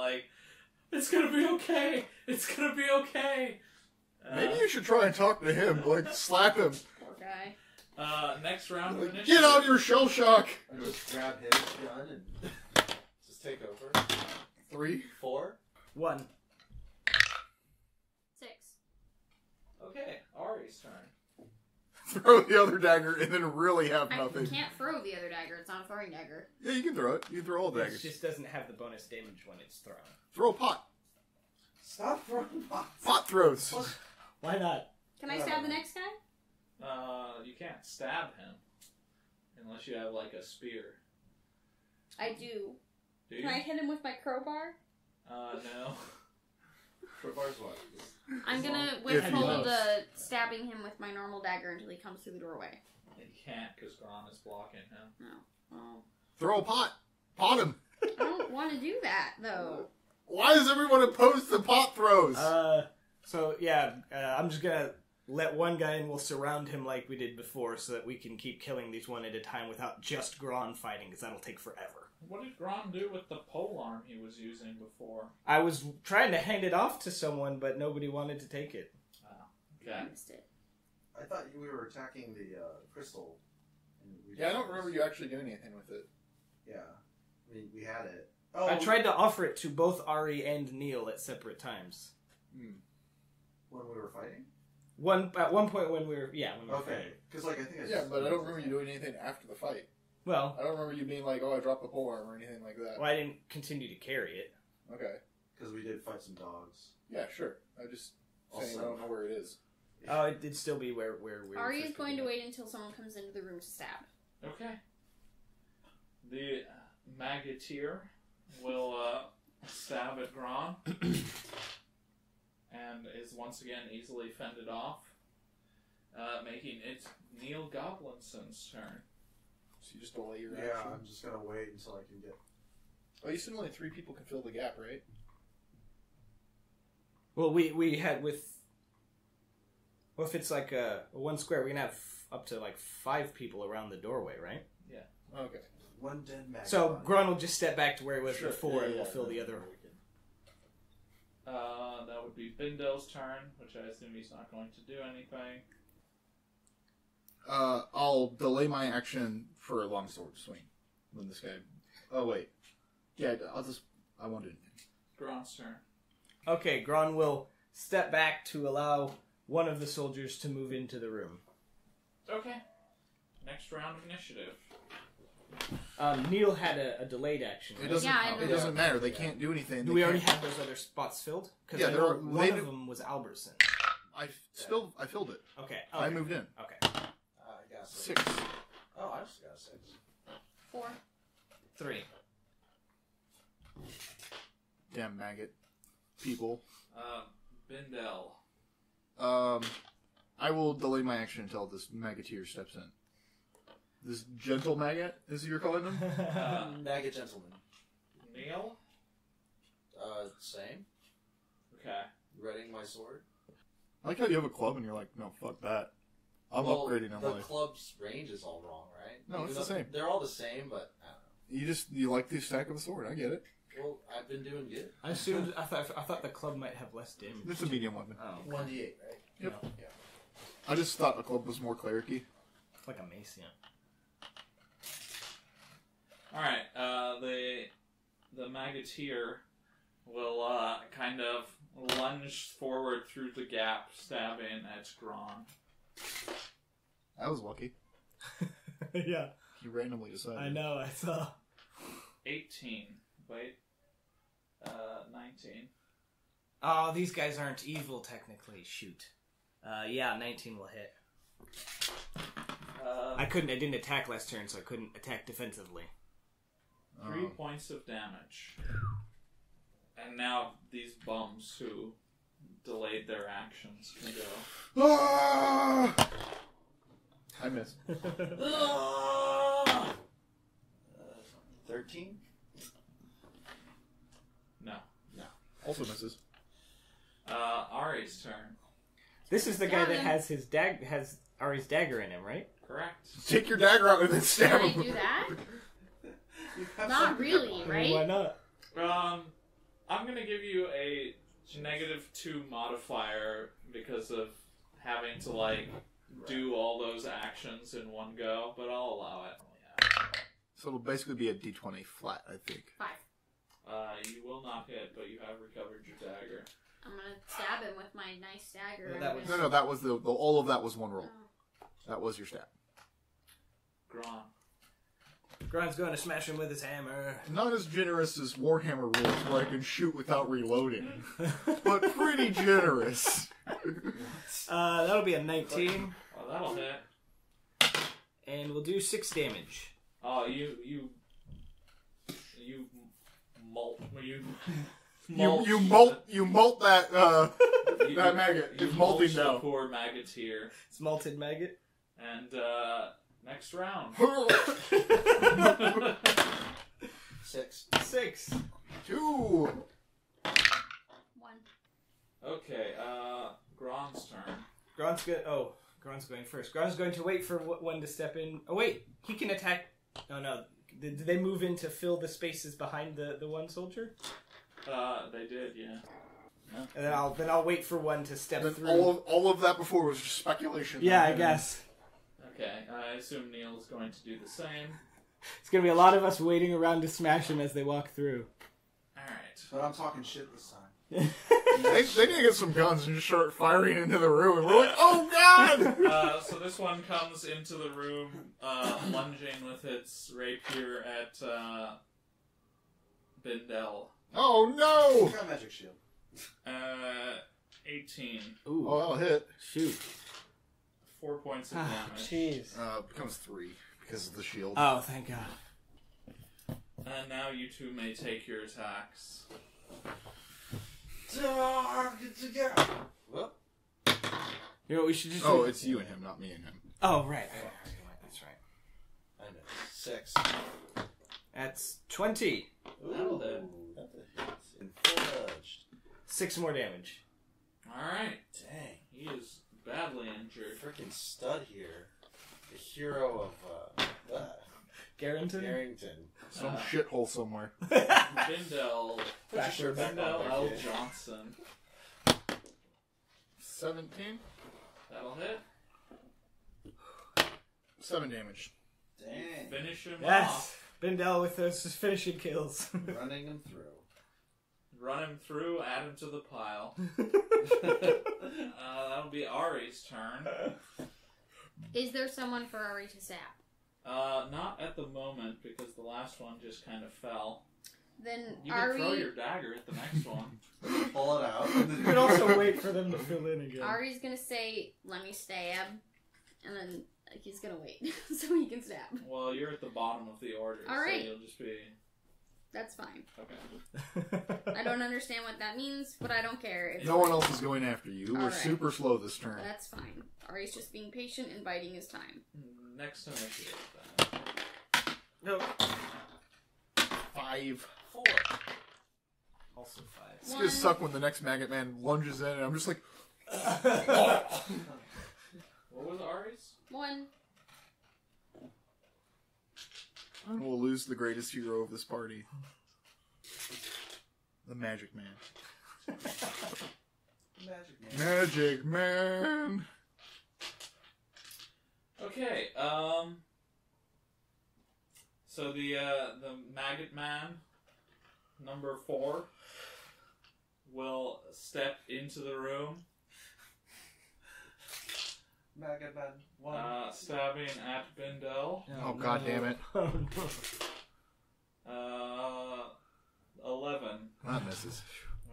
it's gonna be okay. It's gonna be okay.
Maybe you should try and talk to him, slap him.
Poor guy.
Next round of initiative.
Get out of your shell shock!
I just grab his gun and just take over.
3.
4.
1.
6.
Okay, Ari's turn.
Throw the other dagger and then really have
I
nothing.
can't throw the other dagger. It's not a throwing dagger.
Yeah, you can throw it. You can throw all
It
daggers.
just doesn't have the bonus damage when it's thrown.
Throw a pot.
Stop throwing pots.
Pot throws.
Why not?
Can I stab the next guy?
You can't stab him unless you have a spear.
I do.
Do you?
Can I hit him with my crowbar?
No.
Crowbar's what?
I'm gonna
If he
withhold
knows.
stabbing him with my normal dagger until he comes through the doorway.
You can't because Gron is blocking him.
No. Oh.
Throw a pot. Pot him.
I don't want to do that, though.
Why is everyone opposed to pot throws?
I'm just gonna let one guy and we'll surround him like we did before so that we can keep killing these one at a time without just Gron fighting, because that'll take forever.
What did Gron do with the polearm he was using before?
I was trying to hand it off to someone, but nobody wanted to take it.
Okay.
I missed it.
I thought we were attacking the crystal. And
Yeah, I don't remember you actually doing anything with it.
Yeah. I mean, we had it. Oh,
I tried to offer it to both Ari and Neil at separate times.
when we were fighting?
At one point when we were
Okay.
fighting.
Because, I think I
Yeah, but I don't remember you doing anything after the fight.
Well,
I don't remember you being like, oh, I dropped the polearm or anything like that.
I didn't continue to carry it.
Okay.
Because we did fight some dogs.
Yeah, sure. I just... saying I don't know where it is.
Oh, it'd still be where we
Ari is going to wait until someone comes into the room to stab.
Okay. The Maggoteer will stab at Gron and is once again easily fended off, making it Neil Goblinson's turn.
So you just delay your action?
Yeah, I'm just gonna wait until I can get...
Oh, you said only 3 people can fill the gap, right?
Well, we had with... Well, if it's like a 1 square, we can have up to like 5 people around the doorway, right?
Yeah.
Okay.
1 dead maggot.
So Gron will just step back to where he was before,
Yeah,
and we'll
yeah,
fill the other.
That would be Bindel's turn, which I assume he's not going to do anything.
I'll delay my action for a longsword swing. When this guy... Oh, wait. Yeah, I won't do anything.
Gron's turn.
Okay, Gron will step back to allow one of the soldiers to move into the room.
Okay. Next round of initiative.
Neil had a delayed action.
It
Right?
doesn't,
Yeah, I know.
it doesn't matter. They can't do anything.
Do we already have those other spots filled? Because
Yeah,
one of them was Albertson.
I filled it.
Okay.
I moved in.
Okay.
I got
6.
Oh, I just got a 6.
4.
3.
Damn maggot. People.
Bindel.
I will delay my action until this maggoteer steps in. This gentle maggot, is you're calling him?
Maggot gentleman.
Neil?
Same.
Okay.
Readying my sword.
I like how you have a club and you're like, no, fuck that. I'm upgrading on
the
life.
club's range is all wrong, right?
No, it's the same.
They're all the same, but I don't know.
You like the stack of the sword, I get it.
Well, I've been doing good.
I thought the club might have less damage.
It's a medium weapon.
Oh,
1d8, right?
Yep.
Yeah.
I just thought a club was more clericy.
like a mace, yeah.
Alright, the Maggoteer will kind of lunge forward through the gap, stabbing at Gron.
I was lucky.
Yeah,
You randomly decided.
I know, I saw.
18. Wait. 19.
Oh, these guys aren't evil, technically. Shoot. Yeah, 19 will hit. I didn't attack last turn, so I couldn't attack defensively.
3 points of damage. And now these bums who delayed their actions can go.
Ah! I missed.
13?
No.
Also misses.
Ari's turn.
This is the guy that
Yeah.
has Ari's dagger in him, right?
Correct.
Take your dagger out and then stab
Can I
him.
do that? Not really, right?
Why not?
I'm gonna give you a -2 modifier because of having to, do all those actions in one go, but I'll allow it.
So it'll basically be a d20 flat, I think.
5.
You will not hit, but you have recovered your dagger.
I'm gonna stab him with my nice dagger.
Well, that was-
No, that was the all of that was one roll.
Oh.
That was your stab.
Gron.
Gron's going to smash him with his hammer.
Not as generous as Warhammer rules, where I can shoot without reloading, but pretty generous.
That'll be a 19,
Oh, that'll hit.
and we'll do 6 damage.
Oh, you molt.
You molt that that maggot.
You
It's molting
mulch the
now.
poor Maggoteer.
It's malted maggot.
And next round.
6.
6.
2.
1.
Okay, Gron's turn.
Gron's going first. Gron's going to wait for one to step in. Oh wait, he can attack. Oh no, did they move in to fill the spaces behind the one soldier?
They did, yeah.
And then I'll wait for one to step
Then
through.
all of that before was just speculation.
Yeah, I guess
Okay, I assume Neil's going to do the same.
it's gonna be a lot of us waiting around to smash him as they walk through.
Alright.
But I'm talking shit this time.
They need to get some guns and just start firing into the room. And we're like, oh god!
So this one comes into the room, lunging with its rapier at Bindel.
Oh no!
I got a magic shield.
18.
Ooh.
Oh, that'll hit.
Shoot.
4 points of damage.
Jeez.
Becomes 3 because of the shield.
Oh, thank God.
And now you two may take your attacks.
Whoop.
You know what we should just
Oh,
do?
it's you and him, not me and him.
Oh, right. That's right.
I know. 6.
That's 20.
That'll hit.
That's a hit. And full-edged.
6 more damage.
Alright.
Dang.
He is badly injured.
Freaking stud here. The hero of,
Garrington?
Carrington.
Some shithole somewhere.
Bindel.
Backward back
Bindel
on
L.
there, kid.
Johnson.
17?
That'll hit.
7 damage.
Dang.
Finish him
Yes.
off.
Bindel with those finishing kills.
Running him through.
Run him through, add him to the pile. That'll be Ari's turn.
Is there someone for Ari to sap?
Not at the moment, because the last one just kind of fell.
Then
You can
Ari...
throw your dagger at the next one.
Pull it out.
You can also wait for them to fill in again.
Ari's gonna say, "Let me stab," and then he's gonna wait so he can stab.
Well, you're at the bottom of the order,
All right.
so you'll just be...
That's fine.
Okay.
I don't understand what that means, but I don't care. It's
No one
fine.
else is going after you. We're
Alright.
super slow this turn.
That's fine. Ari's just being patient and biding his time.
Next initiative, then.
No.
5.
4.
Also 5.
It's gonna suck when the next Maggot Man lunges in and I'm just like...
What was Ari's?
1.
And we'll lose the greatest hero of this party. The Magic Man.
Magic man.
Magic Man!
Okay, so the Maggot Man, number 4, will step into the room,
Maggot man. 1.
stabbing at Bindel.
Oh, God damn it.
Oh, no.
11.
That misses.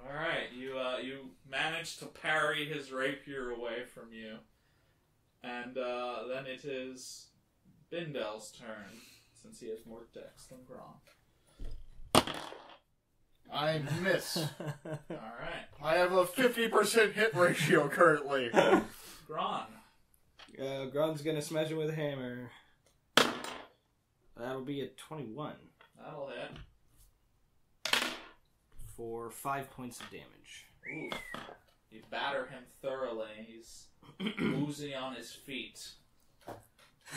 Alright, you manage to parry his rapier away from you. And then it is Bindel's turn, since he has more dex than Gron.
I miss.
Alright.
I have a 50% hit ratio currently.
Gron.
Gron's gonna smash him with a hammer. That'll be a 21
That'll hit.
for 5 points of damage.
Oof. You batter him thoroughly. He's woozy on his feet.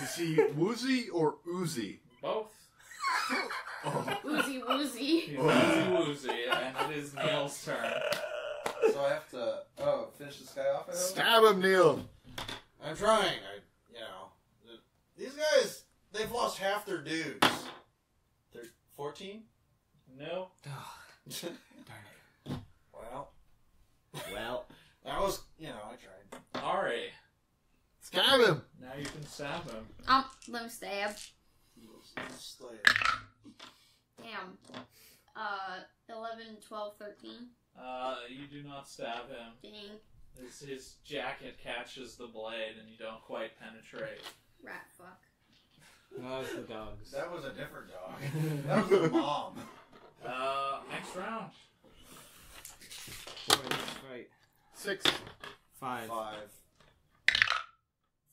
Is he woozy or oozy?
Both.
Woozy woozy.
He's woozy, and it is Neil's turn.
So I have to, finish this guy off, I hope?
Stab him, Neil!
I'm trying. These guys, they've lost half their dudes. They're 14?
No.
Darn it.
Well, that was, I tried.
Ari.
Stab him!
Now you can stab him.
Let me stab.
Slay.
Damn. 11, 12, 13.
You do not stab him.
Dang.
His jacket catches the blade and you don't quite penetrate.
Rat fuck.
No, it's the dogs.
That was a different dog. That was the mom.
Next round.
Boy, this fight.
6.
5.
5.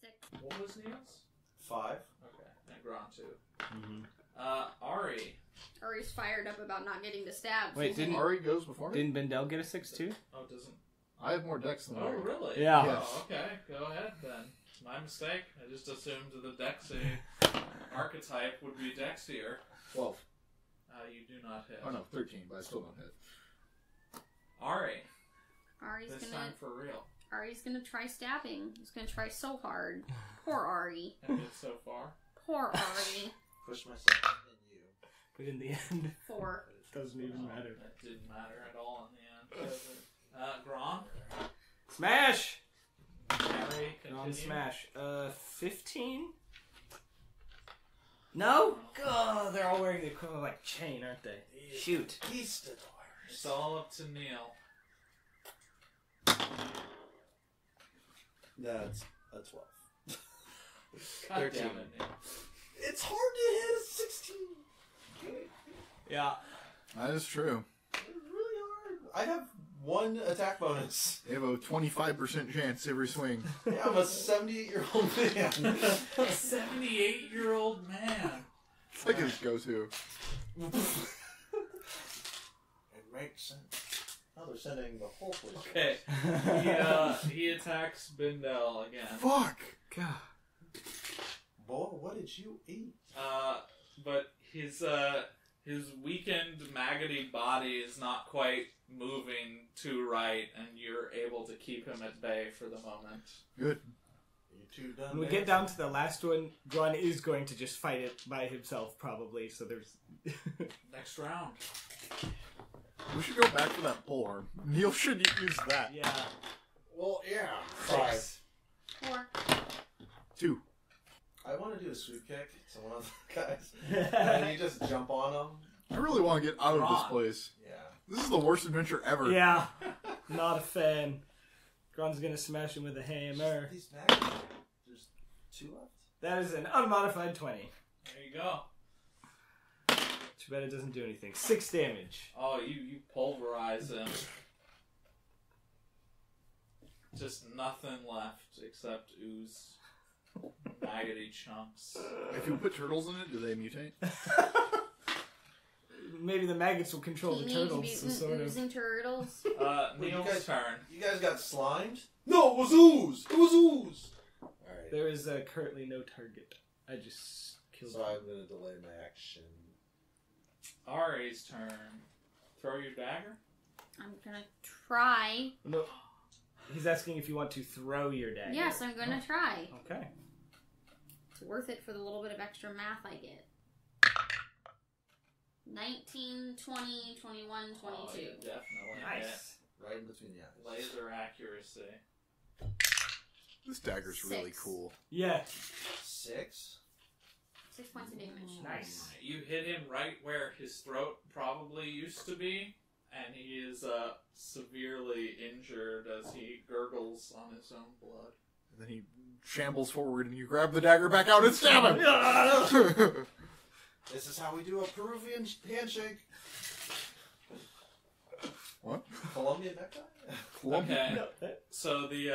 6.
What was Neil's?
5.
Okay, and Gron too.
Mm-hmm.
Ari.
Ari's fired up about not getting the stab.
Wait, didn't
Ari goes before me?
Didn't Bindel get a 6 too?
Oh, doesn't.
I have more dex than
Oh,
Ari.
really?
Yeah.
Yes.
Oh, okay. Go ahead then. My mistake. I just assumed the Dexy archetype would be Dexier.
12.
You do not hit.
Oh no, 13, but I still don't hit.
Ari.
Ari's
This
gonna
time for real.
Ari's gonna try stabbing. He's gonna try so hard. Poor Ari.
And hit so far.
Poor Ari.
Push myself in you.
But in the end,
4.
doesn't even matter.
That didn't matter at all in the end. Gron.
Smash!
Ari,
On
continue.
smash. 15? No? God, they're all wearing the equivalent like chain, aren't they? Shoot.
It's all up to Neil.
That's a 12.
God
13.
damn it.
It's hard to hit a 16.
Yeah.
That is true.
It's really hard. I have 1 attack bonus.
They have a 25% chance every swing.
Yeah, I'm a 78-year-old man.
78-year-old man.
It's like his go-to.
It makes sense. Oh, they're sending the whole police.
Okay. He attacks Bindel again.
Fuck!
God.
Boy, what did you eat?
But his weakened, maggoty body is not quite moving to right, and you're able to keep him at bay for the moment.
Good.
You two done?
When we get down to the last one, Gron is going to just fight it by himself, probably. So there's.
Next round.
We should go back to that polearm. Neil should use that.
Yeah.
Well, yeah.
6.
4.
2.
I want to do a sweep kick to one of the guys. And you just jump on them.
I really want to get out of this place.
Yeah.
This is the worst adventure ever.
Yeah. Not a fan. Gron's gonna smash him with a hammer.
These bags, there's 2 left.
That is an unmodified 20.
There you go.
Too bad it doesn't do anything. 6 damage.
Oh, you pulverize him. Just nothing left except ooze. Maggoty chunks.
If you put turtles in it, do they mutate?
Maybe the maggots will control the turtles.
Mutant
Sort of.
oozing turtles.
Wait,
Neil's turn.
You guys got slimed? No, it was ooze! It was ooze! Alright.
There is currently no target. I just killed
So I'm going to delay my action.
Ari's turn. Throw your dagger?
I'm gonna try.
No. He's asking if you want to throw your dagger.
Yes, I'm gonna try.
Okay.
It's worth it for the little bit of extra math I get. 19, 20, 21, 22.
Oh, you definitely
Nice.
Right in between the eyes.
hit. Laser accuracy.
This dagger's really
6.
cool.
Yeah.
6?
6 points of damage.
Nice.
You hit him right where his throat probably used to be, and he is severely injured as he gurgles on his own blood.
And then he shambles forward, and you grab the dagger back out and stab him!
This is how we do a Peruvian handshake.
What?
Colombian necktie?
Okay,
No,
so the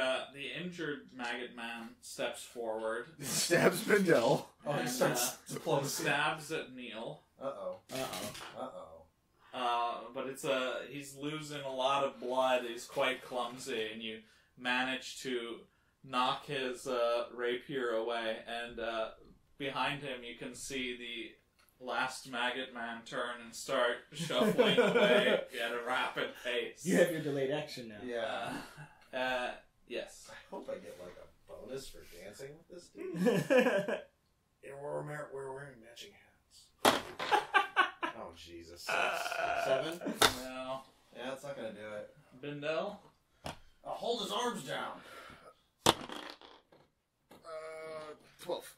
injured maggot man steps forward
Stabs Bindel.
Oh, he
and
starts diplomacy.
stabs at Neil.
Uh-oh.
Uh-oh.
Uh-oh.
But he's losing a lot of blood. He's quite clumsy, and you manage to knock his rapier away. And behind him, you can see the last maggot man turn and start shuffling away at a rapid pace.
You have your delayed action now.
Yeah.
Yes.
I hope I get like a bonus for dancing with this dude. Yeah, we're wearing matching hats. Oh, Jesus. 7?
No.
Yeah, that's not gonna do it.
Bindel?
Hold his arms down.
12.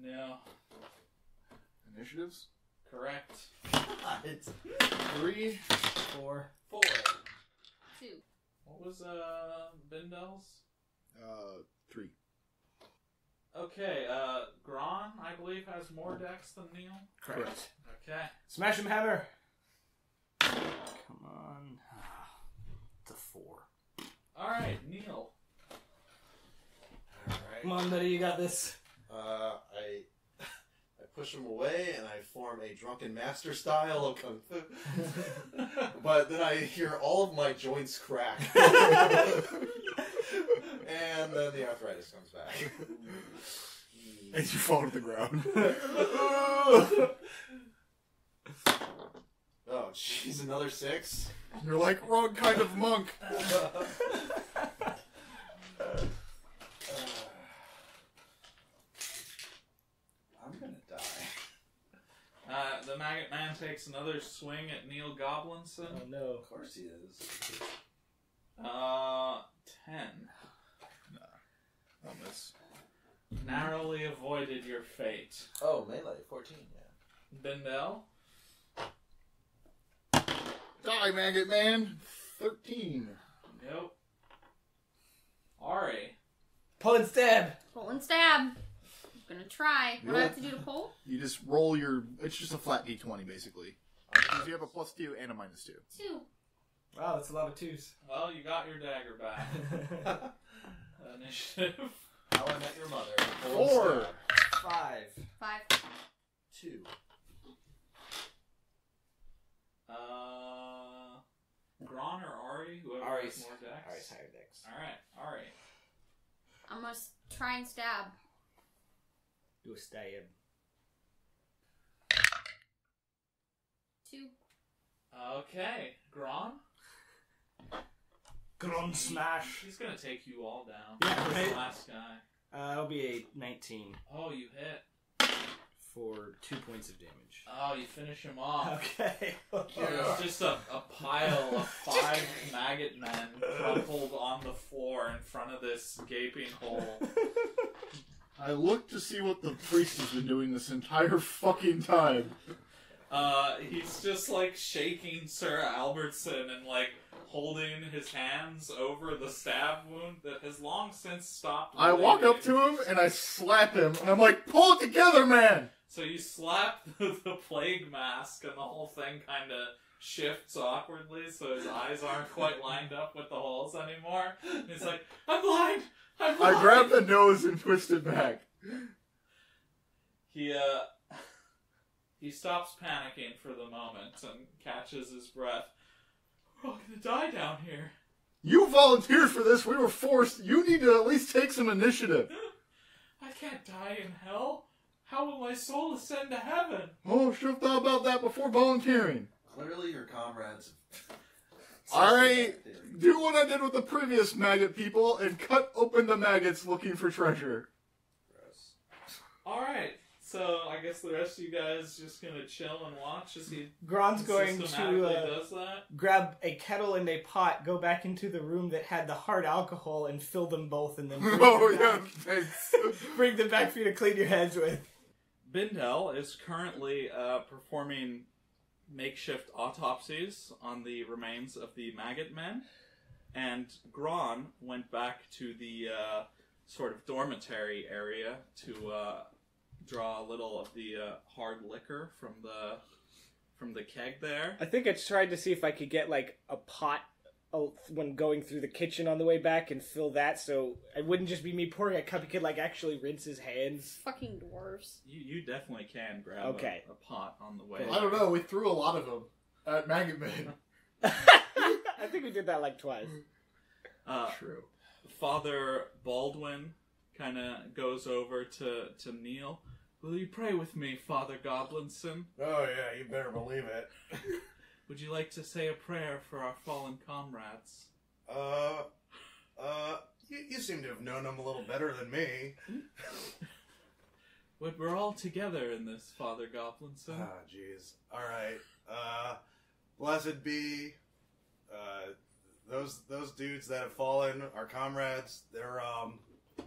No.
Initiatives?
Correct.
It's
3.
4.
4.
2.
What was Bindel's?
3.
Okay, Gron, I believe, has more dex than Neil.
Correct.
Okay.
Smash him, hammer. Come on. It's a 4.
Alright, Neil.
alright.
Come on, buddy, you got this.
I push him away and I form a drunken master style of kung fu. But then I hear all of my joints crack. And then the arthritis comes back.
And you fall to the ground.
Oh, jeez, another 6?
You're like, wrong kind of monk.
I'm gonna die.
The maggot man takes another swing at Neil Goblinson.
Oh, no.
Of course he is.
10.
I'll miss.
Narrowly avoided your fate.
Oh, melee, 14, yeah.
Bindel?
Die, maggot man. 13.
Nope. Ari.
Pull and stab.
Pull and stab. I'm gonna try. What do I have to do to pull?
You just roll your... It's just a flat d20, basically. Because you have a +2 and a -2.
2.
Wow, that's a lot of 2s.
Well, you got your dagger back. Initiative.
How I Met Your Mother.
4.
5.
5.
2.
Gron or Ari? Whoever
Ari's
has more decks.
Ari's higher decks.
Alright, Ari.
I'm gonna try and stab.
Do a stab.
2.
Okay, Gron?
Gron smash.
He's gonna take you all down.
Yeah,
He's
right.
the last guy.
It'll be a 19
Oh, you hit.
for 2 points of damage.
Oh, you finish him off.
Okay.
It's just a pile of 5 maggot men crumpled on the floor in front of this gaping hole.
I looked to see what the priest has been doing this entire fucking time.
He's just like shaking Sir Albertson and like holding his hands over the stab wound that has long since stopped.
I walk up to him and I slap him and I'm like, pull it together, man!
So you slap the plague mask and the whole thing kind of shifts awkwardly so his eyes aren't quite lined up with the holes anymore. And he's like, I'm blind! I'm blind!
I grab the nose and twist it back.
He stops panicking for the moment and catches his breath. We're all gonna die down here.
You volunteered for this, we were forced. You need to at least take some initiative.
I can't die in hell. How will my soul ascend to heaven?
Oh, should have thought about that before volunteering.
Clearly your comrades...
Alright, do what I did with the previous maggot people and cut open the maggots looking for treasure.
Gross.
Alright, so I guess the rest of you guys just gonna chill and watch as he
Gron's going
systematically
to
does that?
grab a kettle and a pot, go back into the room that had the hard alcohol, and fill them both, and then bring,
Oh,
them,
yeah,
back.
thanks.
Bring them back for you to clean your heads with.
Bindel is currently performing makeshift autopsies on the remains of the maggot men, and Gron went back to the sort of dormitory area to draw a little of the hard liquor from the keg there.
I think I tried to see if I could get like a pot when going through the kitchen on the way back and fill that, so it wouldn't just be me pouring a cup. He could like actually rinse his hands.
Fucking dwarves.
You definitely can grab
Okay.
a pot on the way.
I don't know, we threw a lot of them at Maggot Man.
I think we did that like twice.
True.
Father Baldwin kind of goes over to Neil. Will you pray with me, Father Goblinson?
Oh yeah, you better believe it.
Would you like to say a prayer for our fallen comrades?
You seem to have known them a little better than me.
But we're all together in this, Father Goblinson.
Ah, jeez. All right. Blessed be those dudes that have fallen, our comrades.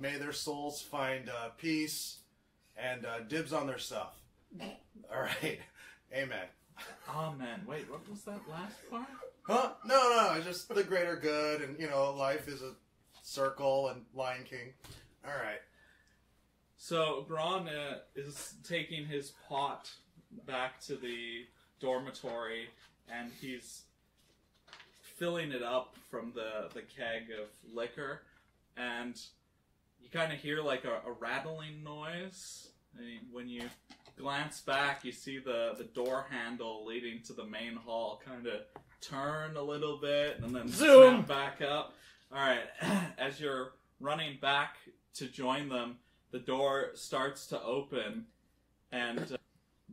May their souls find peace and dibs on their stuff. All right. Amen.
Amen. Wait, what was that last part?
Huh? No. It's just the greater good, and life is a circle, and Lion King. All right.
So Gron is taking his pot back to the dormitory, and he's filling it up from the keg of liquor, and you kind of hear like a rattling noise. And when you glance back, you see the door handle leading to the main hall kind of turn a little bit and then
Zoom!
snap back up. Alright, as you're running back to join them, the door starts to open, and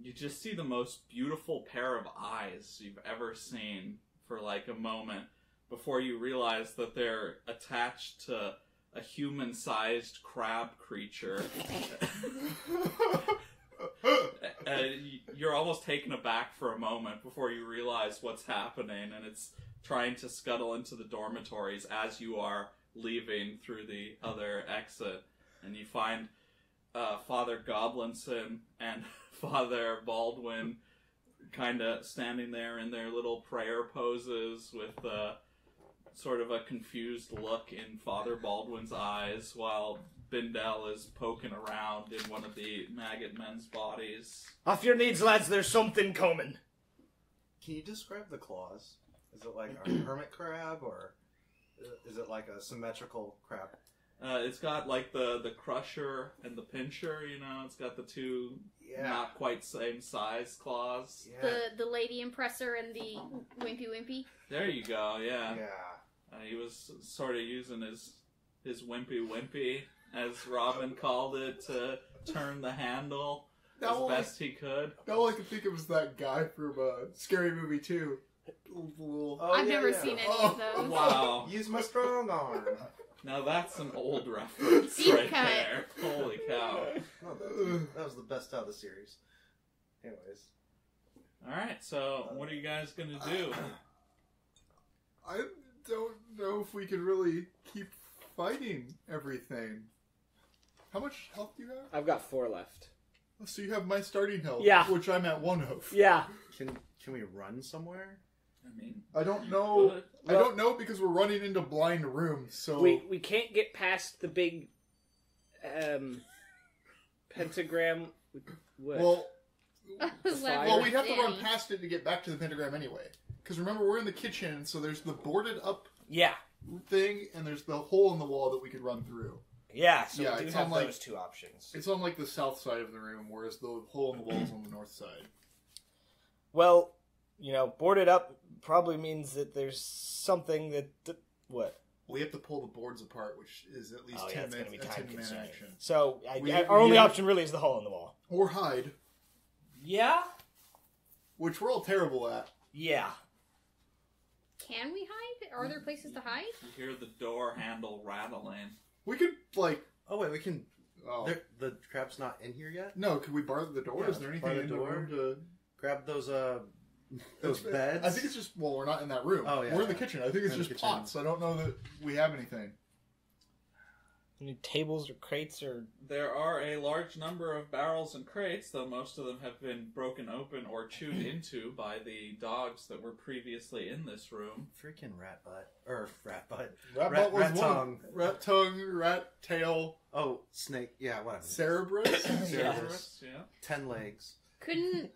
you just see the most beautiful pair of eyes you've ever seen for like a moment before you realize that they're attached to a human-sized crab creature. You're almost taken aback for a moment before you realize what's happening, and it's trying to scuttle into the dormitories as you are leaving through the other exit. And you find Father Goblinson and Father Baldwin kind of standing there in their little prayer poses with sort of a confused look in Father Baldwin's eyes while Bindel is poking around in one of the maggot men's bodies.
Off your knees, lads, there's something coming.
Can you describe the claws? Is it like a hermit crab, or is it like a symmetrical crab?
It's got like the crusher and the pincher, you know, it's got the two not quite same size claws.
Yeah.
The lady impressor and the wimpy.
There you go, yeah.
Yeah.
He was sort of using his wimpy, as Robin called it, to turn the handle as best he could.
All I could think of was that guy from Scary Movie 2.
I've never seen any of those.
Wow.
Use my strong arm.
Now that's an old reference
Deep
right
cut.
there. Holy cow.
Oh, that was the best out of the series. Anyways.
Alright, so what are you guys going to do?
I don't know if we can really keep fighting everything. How much health do you have?
I've got 4 left.
So you have my starting health,
Yeah.
which I'm at 1 of.
Yeah.
Can we run somewhere?
I mean,
I don't know.
good.
I don't know because we're running into blind rooms. So
We can't get past the big pentagram. What?
well,
Lever
well, we'd have to run
Danny.
past it to get back to the pentagram anyway. Because remember, we're in the kitchen, so there's the boarded up
Yeah.
thing, and there's the hole in the wall that we could run through.
Yeah, so
Yeah,
we do
it's
have
on, like-
those 2 options.
It's on like the south side of the room, whereas the hole in the wall is on the north side.
Well, boarded up probably means that there's something that... What?
We have to pull the boards apart, which is at least 10
that's gonna
minutes.
be
A 10
time
minute
consuming.
action.
So,
We
our only
have-
option really is the hole in the wall.
Or hide,
Yeah?
which we're all terrible at.
Yeah.
Can we hide? Are there places to hide?
You hear the door handle rattling.
We could like.
Oh, wait, we can...
Oh.
The crab's not in here yet?
No, could we bar the door?
Yeah,
Is there anything
bar the
in the
door.
room to?
Grab those beds?
I think it's just. Well, we're not in that room.
Oh, yeah,
We're in the
yeah.
kitchen. I think it's
We're in the
just
kitchen.
pots. I don't know that we have anything.
Any tables or crates or...
There are a large number of barrels and crates, though most of them have been broken open or chewed into by the dogs that were previously in this room.
Freaking rat butt. Or rat butt.
Rat
Rat-
butt was
rat
one.
tongue.
Rat tongue, rat tail,
Oh, snake. Yeah, whatever.
Cerebrus.
Cerberus, yeah.
10 legs.
Couldn't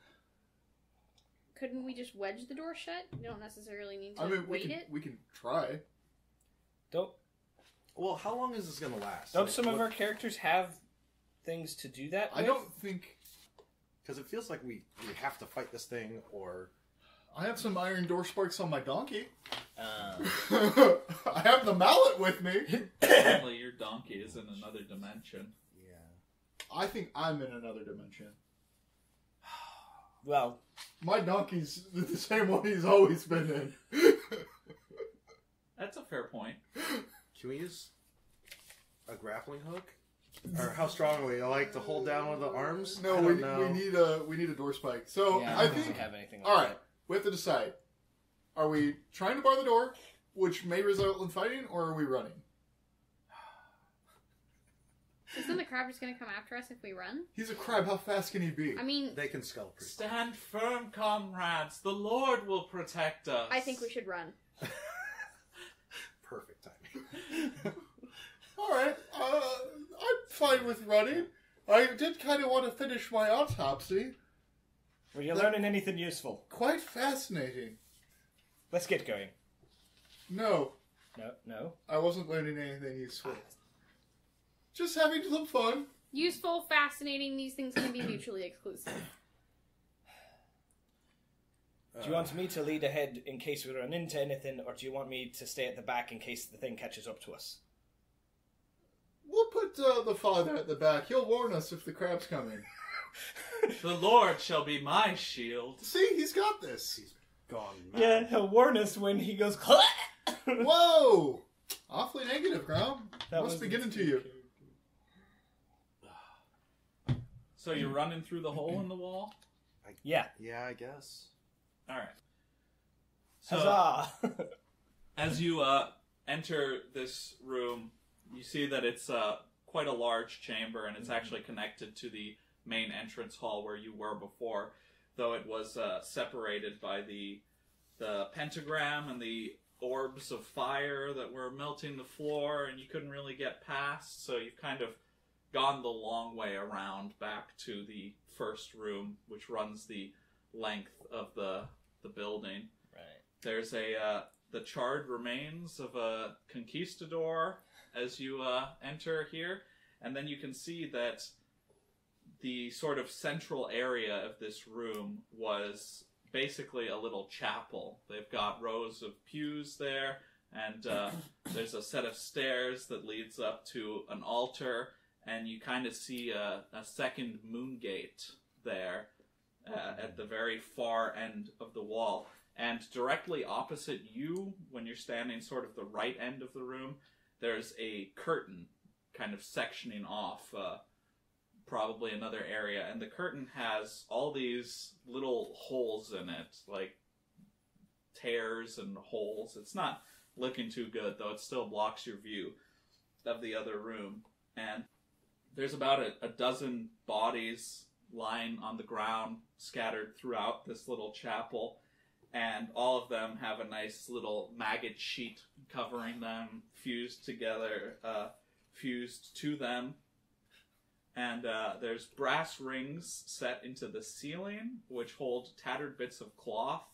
we just wedge the door shut? You don't necessarily need to
I mean,
wait it.
we can try.
Don't
Well, how long is this going to last?
some of our characters have things to do that
I
with?
don't think.
Because it feels like we have to fight this thing, or...
I have some iron door sparks on my donkey.
Um,
I have the mallet with me.
Apparently your donkey is in another dimension.
Yeah.
I think I'm in another dimension.
well,
My donkey's the same one he's always been in.
That's a fair point.
Can we use a grappling hook? Or how strong are we? Like to hold down with the arms?
No,
I
we
don't know.
need a door spike. So
yeah,
I
don't
think.
have anything like
All right,
that.
we have to decide: are we trying to bar the door, which may result in fighting, or are we running?
Isn't the crab just going to come after us if we run?
He's a crab. How fast can he be?
I mean,
They can skull pretty.
Stand firm, comrades. The Lord will protect us.
I think we should run.
Perfect timing.
All right, I'm fine with running. I did kind of want to finish my autopsy.
Were you learning anything useful?
Quite fascinating.
Let's get going.
No,
No.
I wasn't learning anything useful. Just having some fun.
Useful, fascinating, these things can be mutually exclusive.
Do you want me to lead ahead in case we run into anything, or do you want me to stay at the back in case the thing catches up to us?
We'll put the father at the back. He'll warn us if the crab's coming.
The Lord shall be my shield.
See, he's got this.
Gone mad.
Yeah, he'll warn us when he goes.
Whoa! Awfully negative, Grom.
That
Must
was
be getting to you.
So you're running through the hole in the wall?
Yeah.
Yeah, I guess.
Alright. So,
Huzzah!
as you enter this room, you see that it's quite a large chamber, and it's actually connected to the main entrance hall where you were before, though it was separated by the pentagram and the orbs of fire that were melting the floor, and you couldn't really get past, so you've kind of gone the long way around back to the first room, which runs the length of the building.
Right.
There's the charred remains of a conquistador as you enter here, and then you can see that the sort of central area of this room was basically a little chapel. They've got rows of pews there, and there's a set of stairs that leads up to an altar, and you kind of see a second moon gate there at the very far end of the wall. And directly opposite you, when you're standing sort of the right end of the room, there's a curtain kind of sectioning off probably another area, and the curtain has all these little holes in it, like tears and holes. It's not looking too good, though it still blocks your view of the other room. And there's about a dozen bodies lying on the ground, scattered throughout this little chapel, and all of them have a nice little maggot sheet covering them, fused to them. And there's brass rings set into the ceiling, which hold tattered bits of cloth.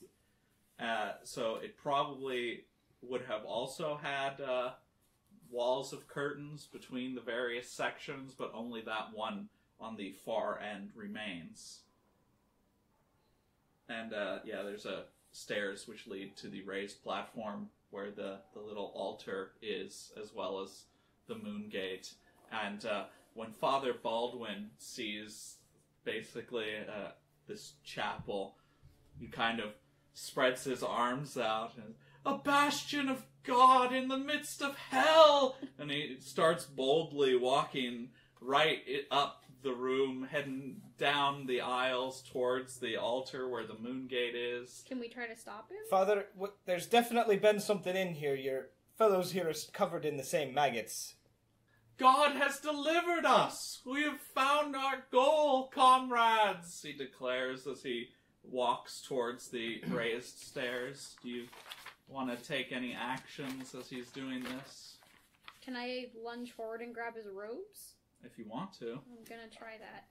So it probably would have also had walls of curtains between the various sections, but only that one on the far end remains. And there's stairs which lead to the raised platform where the little altar is, as well as the moon gate. And when Father Baldwin sees basically this chapel, he kind of spreads his arms out and, "A bastion of God in the midst of hell!" And he starts boldly walking right up the room, heading down the aisles towards the altar where the moon gate is.
Can we try to stop him?
Father, there's definitely been something in here. Your fellows here are covered in the same maggots.
"God has delivered us! We have found our goal, comrades!" he declares as he walks towards the raised stairs. Do you want to take any actions as he's doing this?
Can I lunge forward and grab his robes?
If you want to.
I'm gonna try that.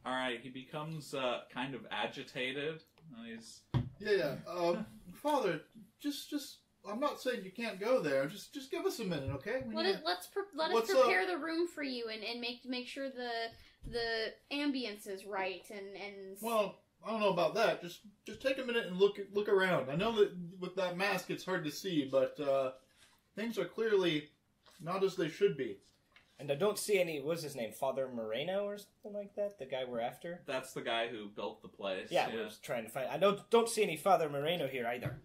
Alright, he becomes kind of agitated. He's...
Yeah. Father, just I'm not saying you can't go there. Just give us a minute, okay?
Let's prepare the room for you and make sure the ambience is right and.
Well, I don't know about that. Just take a minute and look around. I know that with that mask it's hard to see, but things are clearly not as they should be.
And I don't see any, what's his name, Father Moreno or something like that? The guy we're after?
That's the guy who built the place.
Yeah, we're just trying to find... I don't see any Father Moreno here either.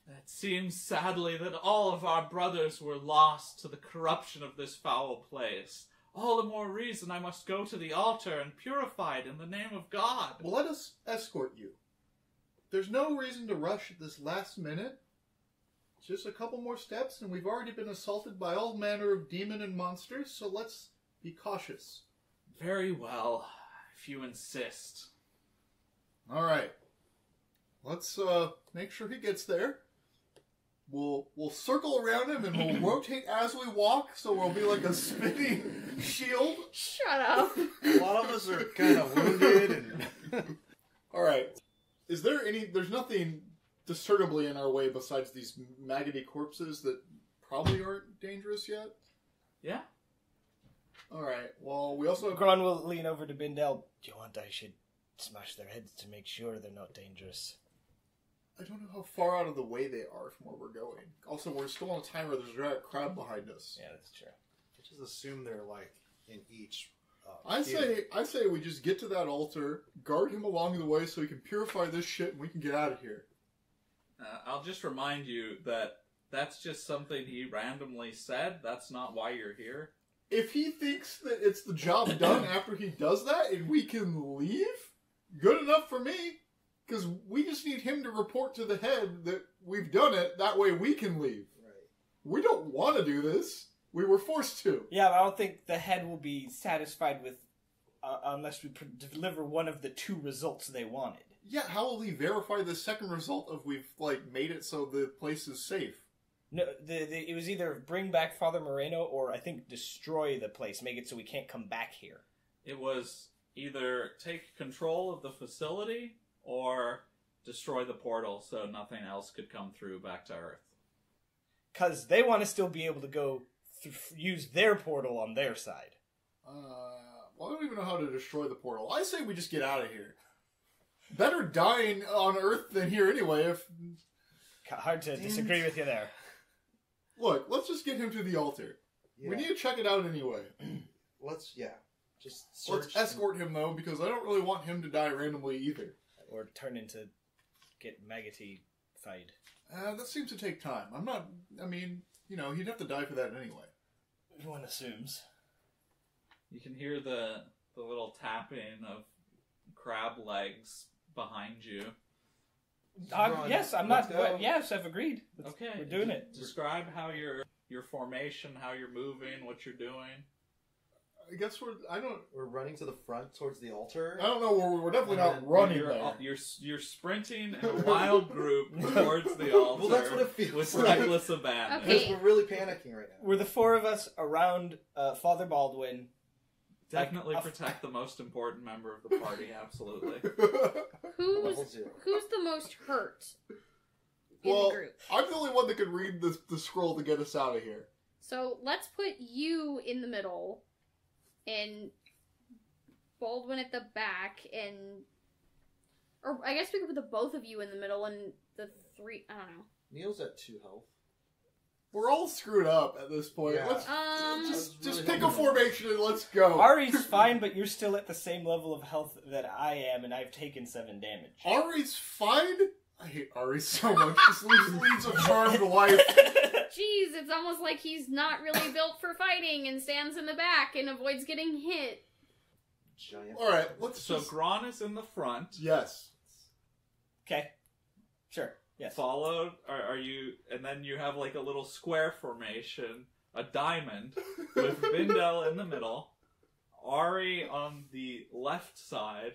It seems sadly that all of our brothers were lost to the corruption of this foul place. All the more reason I must go to the altar and purify it in the name of God.
Well, let us escort you. There's no reason to rush at this last minute. Just a couple more steps, and we've already been assaulted by all manner of demon and monsters, so let's be cautious.
Very well, if you insist.
All right. Let's make sure he gets there. We'll circle around him, and we'll rotate as we walk, so we'll be like a spinning shield.
Shut up.
A lot of us are kind of wounded. And
All right. There's nothing discernibly in our way besides these maggoty corpses that probably aren't dangerous yet?
Yeah.
Alright, well, we also have...
Gron will lean over to Bindel. Do you want I should smash their heads to make sure they're not dangerous?
I don't know how far out of the way they are from where we're going. Also, we're still on a timer. There's a giant crowd behind us.
Yeah, that's true.
just assume they're like in each.
I say we just get to that altar, guard him along the way so he can purify this shit, and we can get out of here.
I'll just remind you that that's just something he randomly said. That's not why you're here.
If he thinks that it's the job done after he does that and we can leave, good enough for me. Because we just need him to report to the head that we've done it. That way we can leave.
Right.
We don't want to do this. We were forced to.
Yeah, but I don't think the head will be satisfied with unless we deliver one of the two results they wanted.
Yeah, how will he verify the second result of we've, made it so the place is safe?
No, it was either bring back Father Moreno or I think destroy the place, make it so we can't come back here.
It was either take control of the facility or destroy the portal so nothing else could come through back to Earth.
Because they want to still be able to go use their portal on their side.
Well, I don't even know how to destroy the portal. I say we just get out of here. Better dying on Earth than here anyway.
Hard to disagree with you there.
Look, let's just get him to the altar.
Yeah.
We need to check it out anyway.
Just search.
Let's escort him, though, because I don't really want him to die randomly either.
Or turn into get maggoty-fied.
That seems to take time. He'd have to die for that anyway.
One assumes.
You can hear the little tapping of crab legs behind you.
Yes, I'm not. Yes, I've agreed.
Okay,
we're doing it.
Describe how your formation, how you're moving, what you're doing.
I guess
We're running to the front towards the altar.
I don't know. We're definitely not running there.
You're sprinting in a wild group towards the altar.
Well, that's what it feels
with
like.
reckless abandon.
Okay.
Because we're really panicking right now.
We're the four of us around Father Baldwin.
Definitely protect the most important member of the party. Absolutely.
Level 0.
Who's the most hurt in
Well,
the group?
I'm the only one that could read the scroll to get us out of here.
So let's put you in the middle, and Baldwin at the back, or I guess we could put the both of you in the middle, and the three. I don't know.
Neil's at 2 health.
We're all screwed up at this point.
Yeah.
Let's just
really
pick a formation and let's go.
Ari's fine, but you're still at the same level of health that I am, and I've taken 7 damage.
Ari's fine? I hate Ari so much. This leads a charmed life.
Jeez, it's almost like he's not really built for fighting and stands in the back and avoids getting hit.
Giant.
Alright,
So Gron is in the front.
Yes.
Okay. Sure. Yes.
Followed, are you, and then you have like a little square formation, a diamond, with Vindel in the middle, Ari on the left side,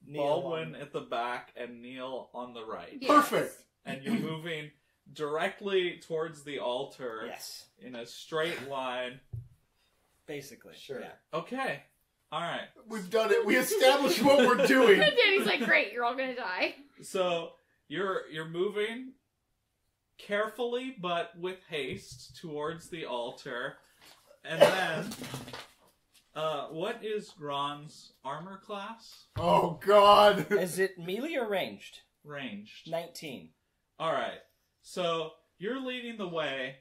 Baldwin at the back, and Neil on the right.
Yes.
Perfect.
And you're moving directly towards the altar
Yes.
in a straight line.
Basically.
Sure.
Yeah.
Okay. Alright.
We've done it. We established what we're doing.
And Danny's like, great, you're all gonna die.
So you're moving carefully but with haste towards the altar, and then what is Gron's armor class?
Oh, God.
Is it melee or ranged?
Ranged.
19.
All right. So you're leading the way,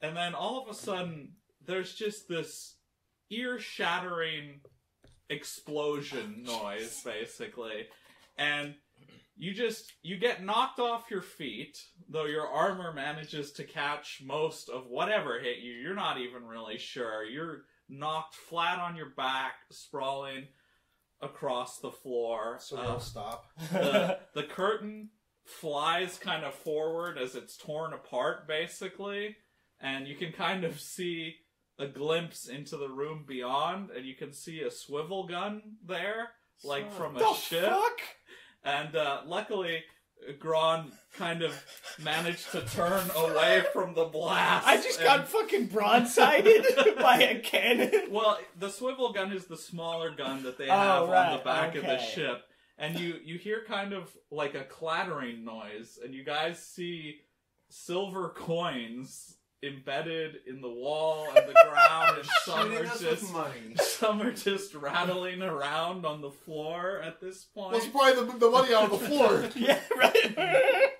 and then all of a sudden there's just this ear-shattering explosion noise, basically, and you get knocked off your feet, though your armor manages to catch most of whatever hit you. You're not even really sure. You're knocked flat on your back, sprawling across the floor.
So we'll stop.
The curtain flies kind of forward as it's torn apart, basically, and you can kind of see a glimpse into the room beyond, and you can see a swivel gun there, like from a ship.
Fuck?
And luckily, Gron kind of managed to turn away from the blast.
I just got fucking broadsided by a cannon.
Well, the swivel gun is the smaller gun that they have on the back of the
okay.
ship. And you hear kind of like a clattering noise, and you guys see silver coins embedded in the wall and the ground, and some are just rattling around on the floor at this point.
Let's pry the money out of the floor.
Yeah, right.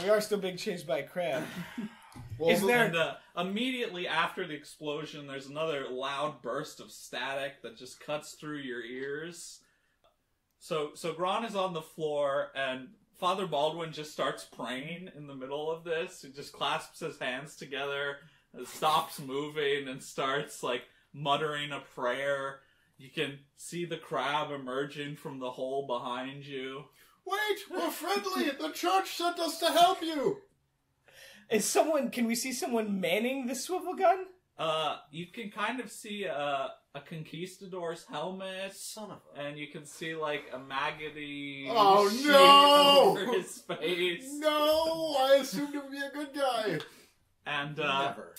We are still being chased by a crab.
Well,
Is there...
And immediately after the explosion, there's another loud burst of static that just cuts through your ears. So Gron is on the floor, and Father Baldwin just starts praying in the middle of this. He just clasps his hands together, stops moving, and starts, like, muttering a prayer. You can see the crab emerging from the hole behind you.
Wait, we're friendly. The church sent us to help you.
Can we see someone manning the swivel gun?
You can kind of see a conquistador's helmet, and you can see like a maggoty sheet over his face.
No, I assumed it would be a good guy.
And
Never.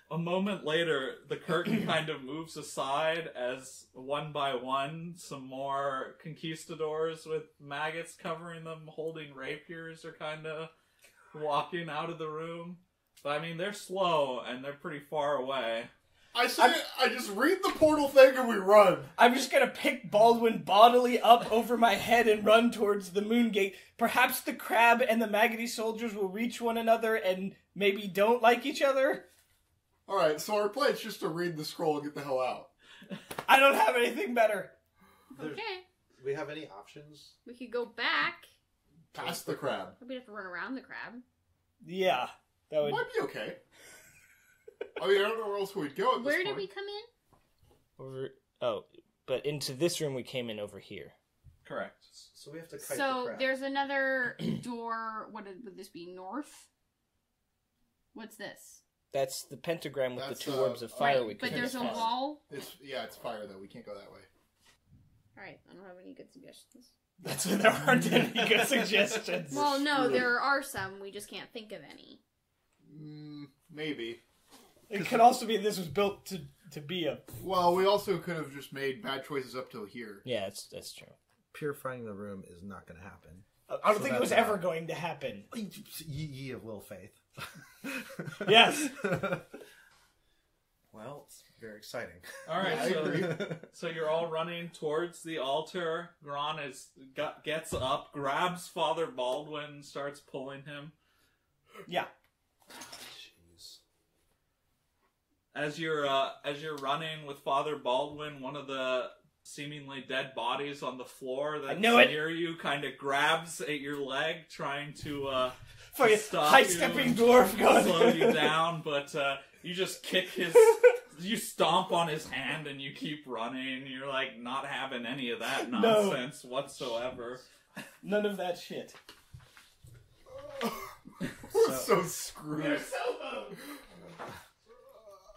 a moment later, the curtain kind of moves aside as one by one, some more conquistadors with maggots covering them, holding rapiers, are kind of walking out of the room. But I mean, they're slow and they're pretty far away.
I just read the portal thing and we run.
I'm just gonna pick Baldwin bodily up over my head and run towards the moon gate. Perhaps the crab and the maggoty soldiers will reach one another and maybe don't like each other.
Alright, so our plan is just to read the scroll and get the hell out.
I don't have anything better.
Okay.
Do we have any options?
We could go back.
Past the crab.
We'd have to run around the crab.
Yeah, that would.
Might be okay. I mean, I don't know where else we'd go at this
Where
point.
did we come in?
Over. Oh, but into this room we came in over here.
Correct.
So we have to kite the
So
crab.
there's another door. Would this be north? What's this?
That's the pentagram with
That's,
the two orbs of fire we
Right,
could
but there's a
past.
wall.
It's fire though. We can't go that way.
Alright, I don't have any good suggestions.
That's why there aren't any good suggestions.
Well, no, there are some. We just can't think of any.
Maybe.
It could also be this was built to be a.
Well, we also could have just made bad choices up till here.
Yeah, that's true.
Purifying the room is not going to happen.
I don't
So
think it was
that's
ever going to happen.
Ye of little faith.
Yes.
Well, it's very exciting.
All right,
Yeah, I agree.
so you're all running towards the altar. Gron gets up, grabs Father Baldwin, starts pulling him.
Yeah.
Jeez.
As you're running with Father Baldwin, one of the seemingly dead bodies on the floor that's near you kind of grabs at your leg, trying to stop
high-stepping
you,
dwarf going.
slow you down, but you just kick his. You stomp on his hand and you keep running. You're like not having any of that nonsense whatsoever.
None of that shit.
We're so screwed.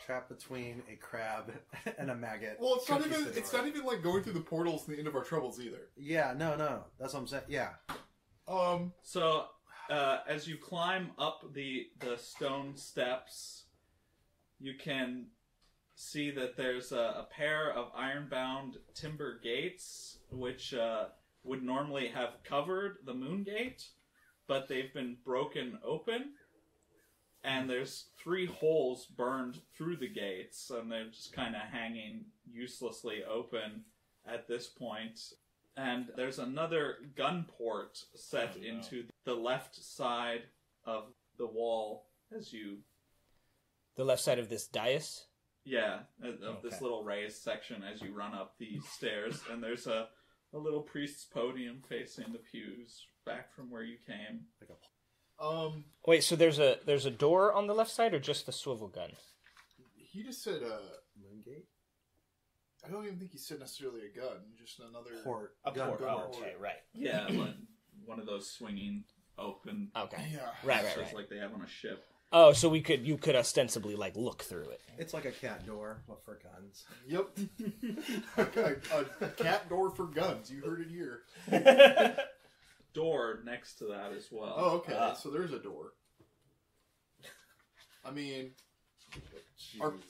Trapped between a crab and a maggot.
Well, it's not even.
Conquistador.
It's not even like going through the portals to the end of our troubles either.
Yeah, no. That's what I'm saying. Yeah.
So as you climb up the stone steps, you can see that there's a pair of iron-bound timber gates, which would normally have covered the moon gate, but they've been broken open, and there's 3 holes burned through the gates, and they're just kind of hanging uselessly open at this point. And there's another gun port set into the left side of the wall as you...
The left side of this dais?
Yeah, of this little raised section as you run up the stairs, and there's a little priest's podium facing the pews back from where you came.
Wait, so there's a door on the left side, or just the swivel gun?
He just said
Moongate?
I don't even think he said necessarily a gun, just another
Port.
A
Gun
port.
port.
Oh, okay, right.
Yeah, one of those swinging open
Okay.
Yeah.
Right.
just like they have on a ship.
Oh, so you could ostensibly like look through it.
It's like a cat door, but for guns.
Yep. a cat door for guns. You heard it here.
Door next to that as well.
Oh, okay. So there's a door. I mean,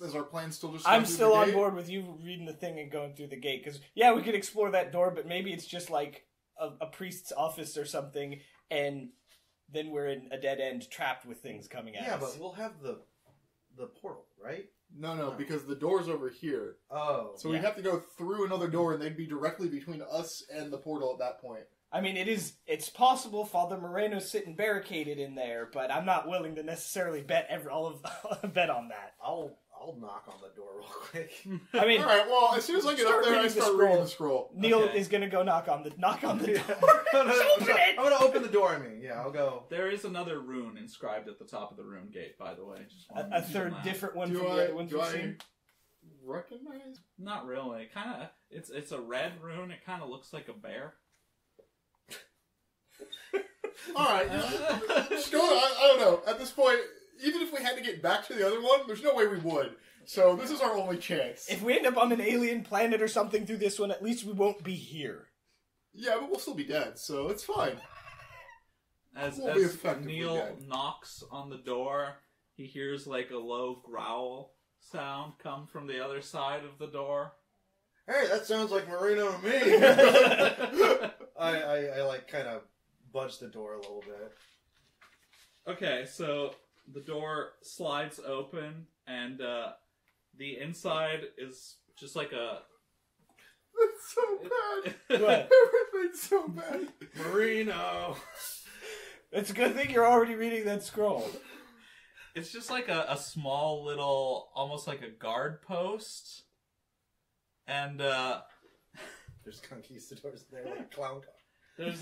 is our plan still just?
I'm
going through
still
the
on
gate?
board with you reading the thing and going through the gate, because yeah, we could explore that door, but maybe it's just like a priest's office or something, and then we're in a dead end trapped with things coming at
Yeah,
us.
but we'll have the portal, right?
No, because the door's over here.
Oh.
So we'd have to go through another door, and they'd be directly between us and the portal at that point.
I mean, it's possible Father Moreno's sitting barricaded in there, but I'm not willing to necessarily bet bet on that.
I'll knock on the door real quick.
I mean,
All right. Well, as soon as I get up there, I start reading the scroll.
Neil
Okay.
is going to go knock on the door.
I'm gonna open the door. I mean, yeah, I'll go.
There is another rune inscribed at the top of the rune gate, by the way. Just wanted to
A
mention
third
that.
different one
Do
from the
I
other ones
do
we've
I
seen.
recognize?
Not really. Kind of. It's a red rune. It kind of looks like a bear.
All right. Just go. I don't know. At this point, even if we had to get back to the other one, there's no way we would. So this is our only chance.
If we end up on an alien planet or something through this one, at least we won't be here.
Yeah, but we'll still be dead, so it's fine.
As
We'll be effectively
Neil
dead.
knocks on the door, he hears like a low growl sound come from the other side of the door.
Hey, that sounds like Marino to me. I like kind of budge the door a little bit.
Okay, so the door slides open, and the inside is just like a...
It's so bad.
What?
Everything's so bad.
Marino.
It's a good thing you're already reading that scroll.
It's just like a small little, almost like a guard post. And
There's conquistadors there, like clown car.
there's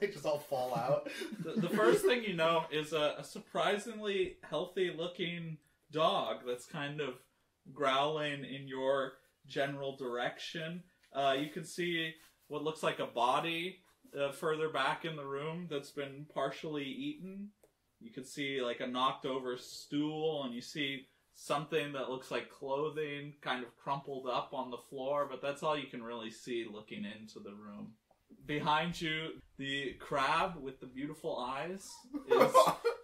They just all fall out.
the first thing you know is a surprisingly healthy-looking dog that's kind of growling in your general direction. You can see what looks like a body further back in the room that's been partially eaten. You can see like a knocked-over stool, and you see something that looks like clothing kind of crumpled up on the floor, but that's all you can really see looking into the room. Behind you, the crab with the beautiful eyes is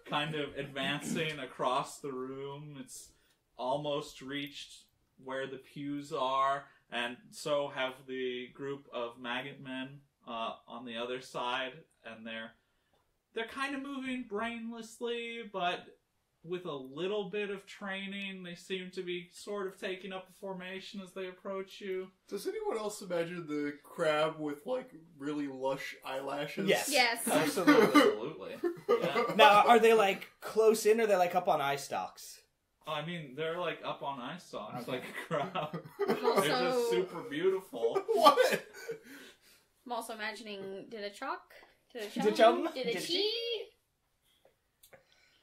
kind of advancing across the room. It's almost reached where the pews are, and so have the group of maggot men on the other side, and they're kind of moving brainlessly, but with a little bit of training, they seem to be sort of taking up a formation as they approach you.
Does anyone else imagine the crab with, like, really lush eyelashes?
Yes.
Yes.
Absolutely.
Absolutely. Yeah.
Now, are they like close in or they're like up on eye stalks?
I mean, they're like up on eye stalks,
Okay.
like a crab.
Also-
They're just super beautiful.
What?
I'm also imagining, did a chalk? Did a
Did a
chum?
chum?
Did a
Did
chi?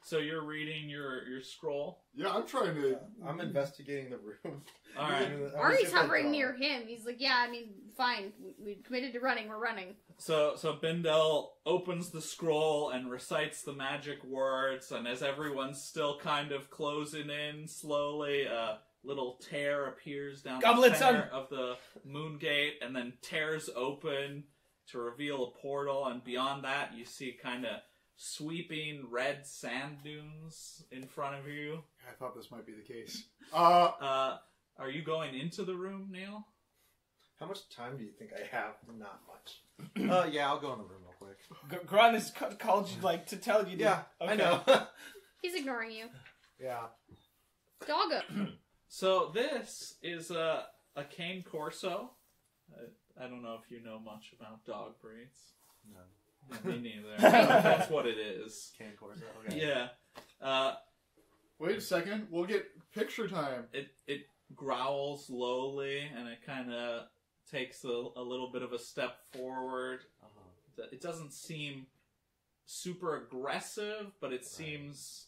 So you're reading your scroll?
Yeah, I'm trying to...
I'm investigating the room.
Alright.
Ari's hovering near him. He's like, yeah, I mean, fine. We committed to running. We're running.
So Bindel opens the scroll and recites the magic words, and as everyone's still kind of closing in slowly, a little tear appears down the
Goblinson!
center of the moon gate, and then tears open to reveal a portal, and beyond that you see kind of sweeping red sand dunes in front of you.
I thought this might be the case.
Are you going into the room, Neil?
How much time do you think I have? Not much. Yeah, I'll go in the room real quick.
Gron has called you like to tell you.
Yeah,
Okay.
I know.
He's ignoring you.
Yeah.
Doggo.
So this is a cane corso. I don't know if you know much about dog breeds.
No.
Yeah, me neither. That's what it is.
Can Corsa. Okay.
Yeah.
Wait a second, we'll get picture time.
It growls lowly, and it kind of takes a little bit of a step forward. It doesn't seem super aggressive, but it seems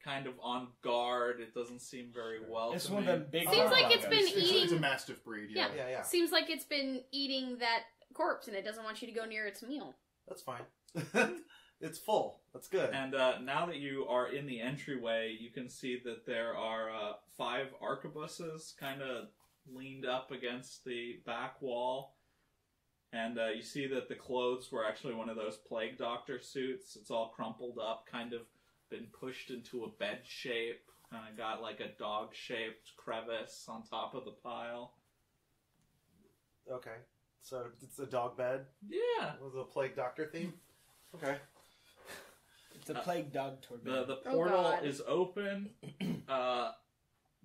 kind of on guard. It doesn't seem very welcoming.
It's one of them big.
Seems like it's been
It's
eating.
a mastiff breed, yeah.
Yeah.
Yeah.
Seems like it's been eating that corpse, and it doesn't want you to go near its meal.
That's fine. It's full. That's good.
And now that you are in the entryway, you can see that there are 5 arquebuses kind of leaned up against the back wall. And you see that the clothes were actually one of those plague doctor suits. It's all crumpled up, kind of been pushed into a bed shape. Kind of got like a dog-shaped crevice on top of the pile.
Okay. So it's a dog bed.
Yeah.
Was it a plague doctor theme? Okay.
It's a plague dog tornado.
The
Oh,
portal
God.
is open.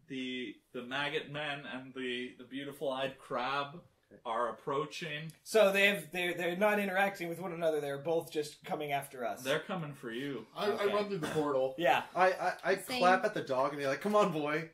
The maggot men and the beautiful eyed crab are approaching.
So they're not interacting with one another. They're both just coming after us.
They're coming for you.
I
Okay.
run through the portal.
Yeah.
I
Same.
clap at the dog and they're like, "Come on, boy."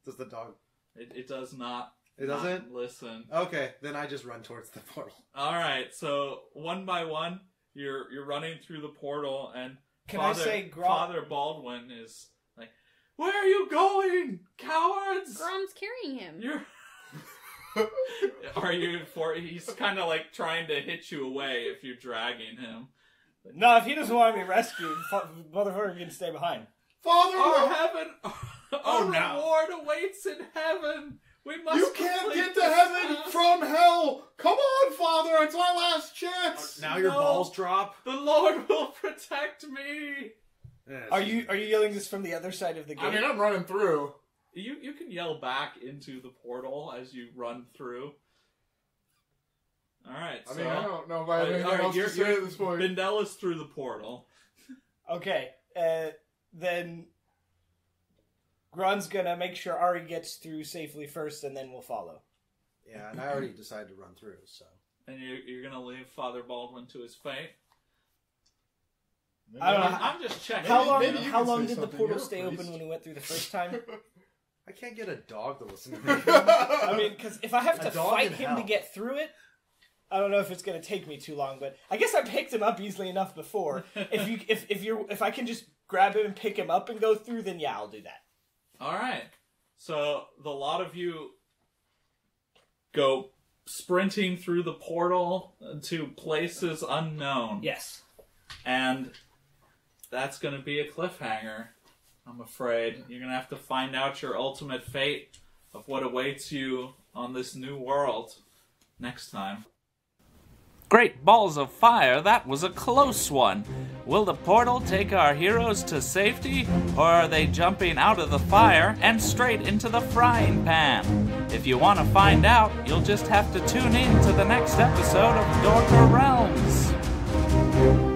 Does the dog?
It does not.
It doesn't?
not listen.
Okay, then I just run towards the portal.
All right. So one by one, you're running through the portal, and
Can I say
Father Baldwin is like, "Where are you going, cowards?
Grom's carrying him.
You're." He's kind of like trying to hit you away if you're dragging him.
No, if he doesn't want to be rescued, motherfucker can stay behind.
Father,
Our
look!
heaven,
Oh,
our
no.
reward awaits in heaven. We must.
You can't
complete
get to
this
heaven
task.
from hell! Come on, Father, it's our last chance!
Now your
No.
balls drop.
The Lord will protect me.
Are you yelling this from the other side of the gate?
I mean, I'm running through.
You can yell back into the portal as you run through. All right.
I mean, I don't know if I have anything
all right,
else to say at this point.
Bindella's through the portal.
Okay, then Grun's gonna make sure Ari gets through safely first, and then we'll follow.
Yeah, and I already decided to run through, so.
And you're going to leave Father Baldwin to his fate?
I don't know.
I'm just checking.
How long?
maybe you
How
can
long
say
did the
something.
portal
You're a
stay
priest.
open when we went through the first time?
I can't get a dog to listen to me.
I mean, because if I have
A
to
dog
fight
in
him to
hell.
get through it, I don't know if it's gonna take me too long. But I guess I picked him up easily enough before. If I can just grab him and pick him up and go through, then yeah, I'll do that.
All right. So the lot of you go sprinting through the portal to places unknown.
Yes.
And that's going to be a cliffhanger, I'm afraid. You're going to have to find out your ultimate fate of what awaits you on this new world next time. Great balls of fire, that was a close one. Will the portal take our heroes to safety, or are they jumping out of the fire and straight into the frying pan? If you want to find out, you'll just have to tune in to the next episode of Dorker Realms.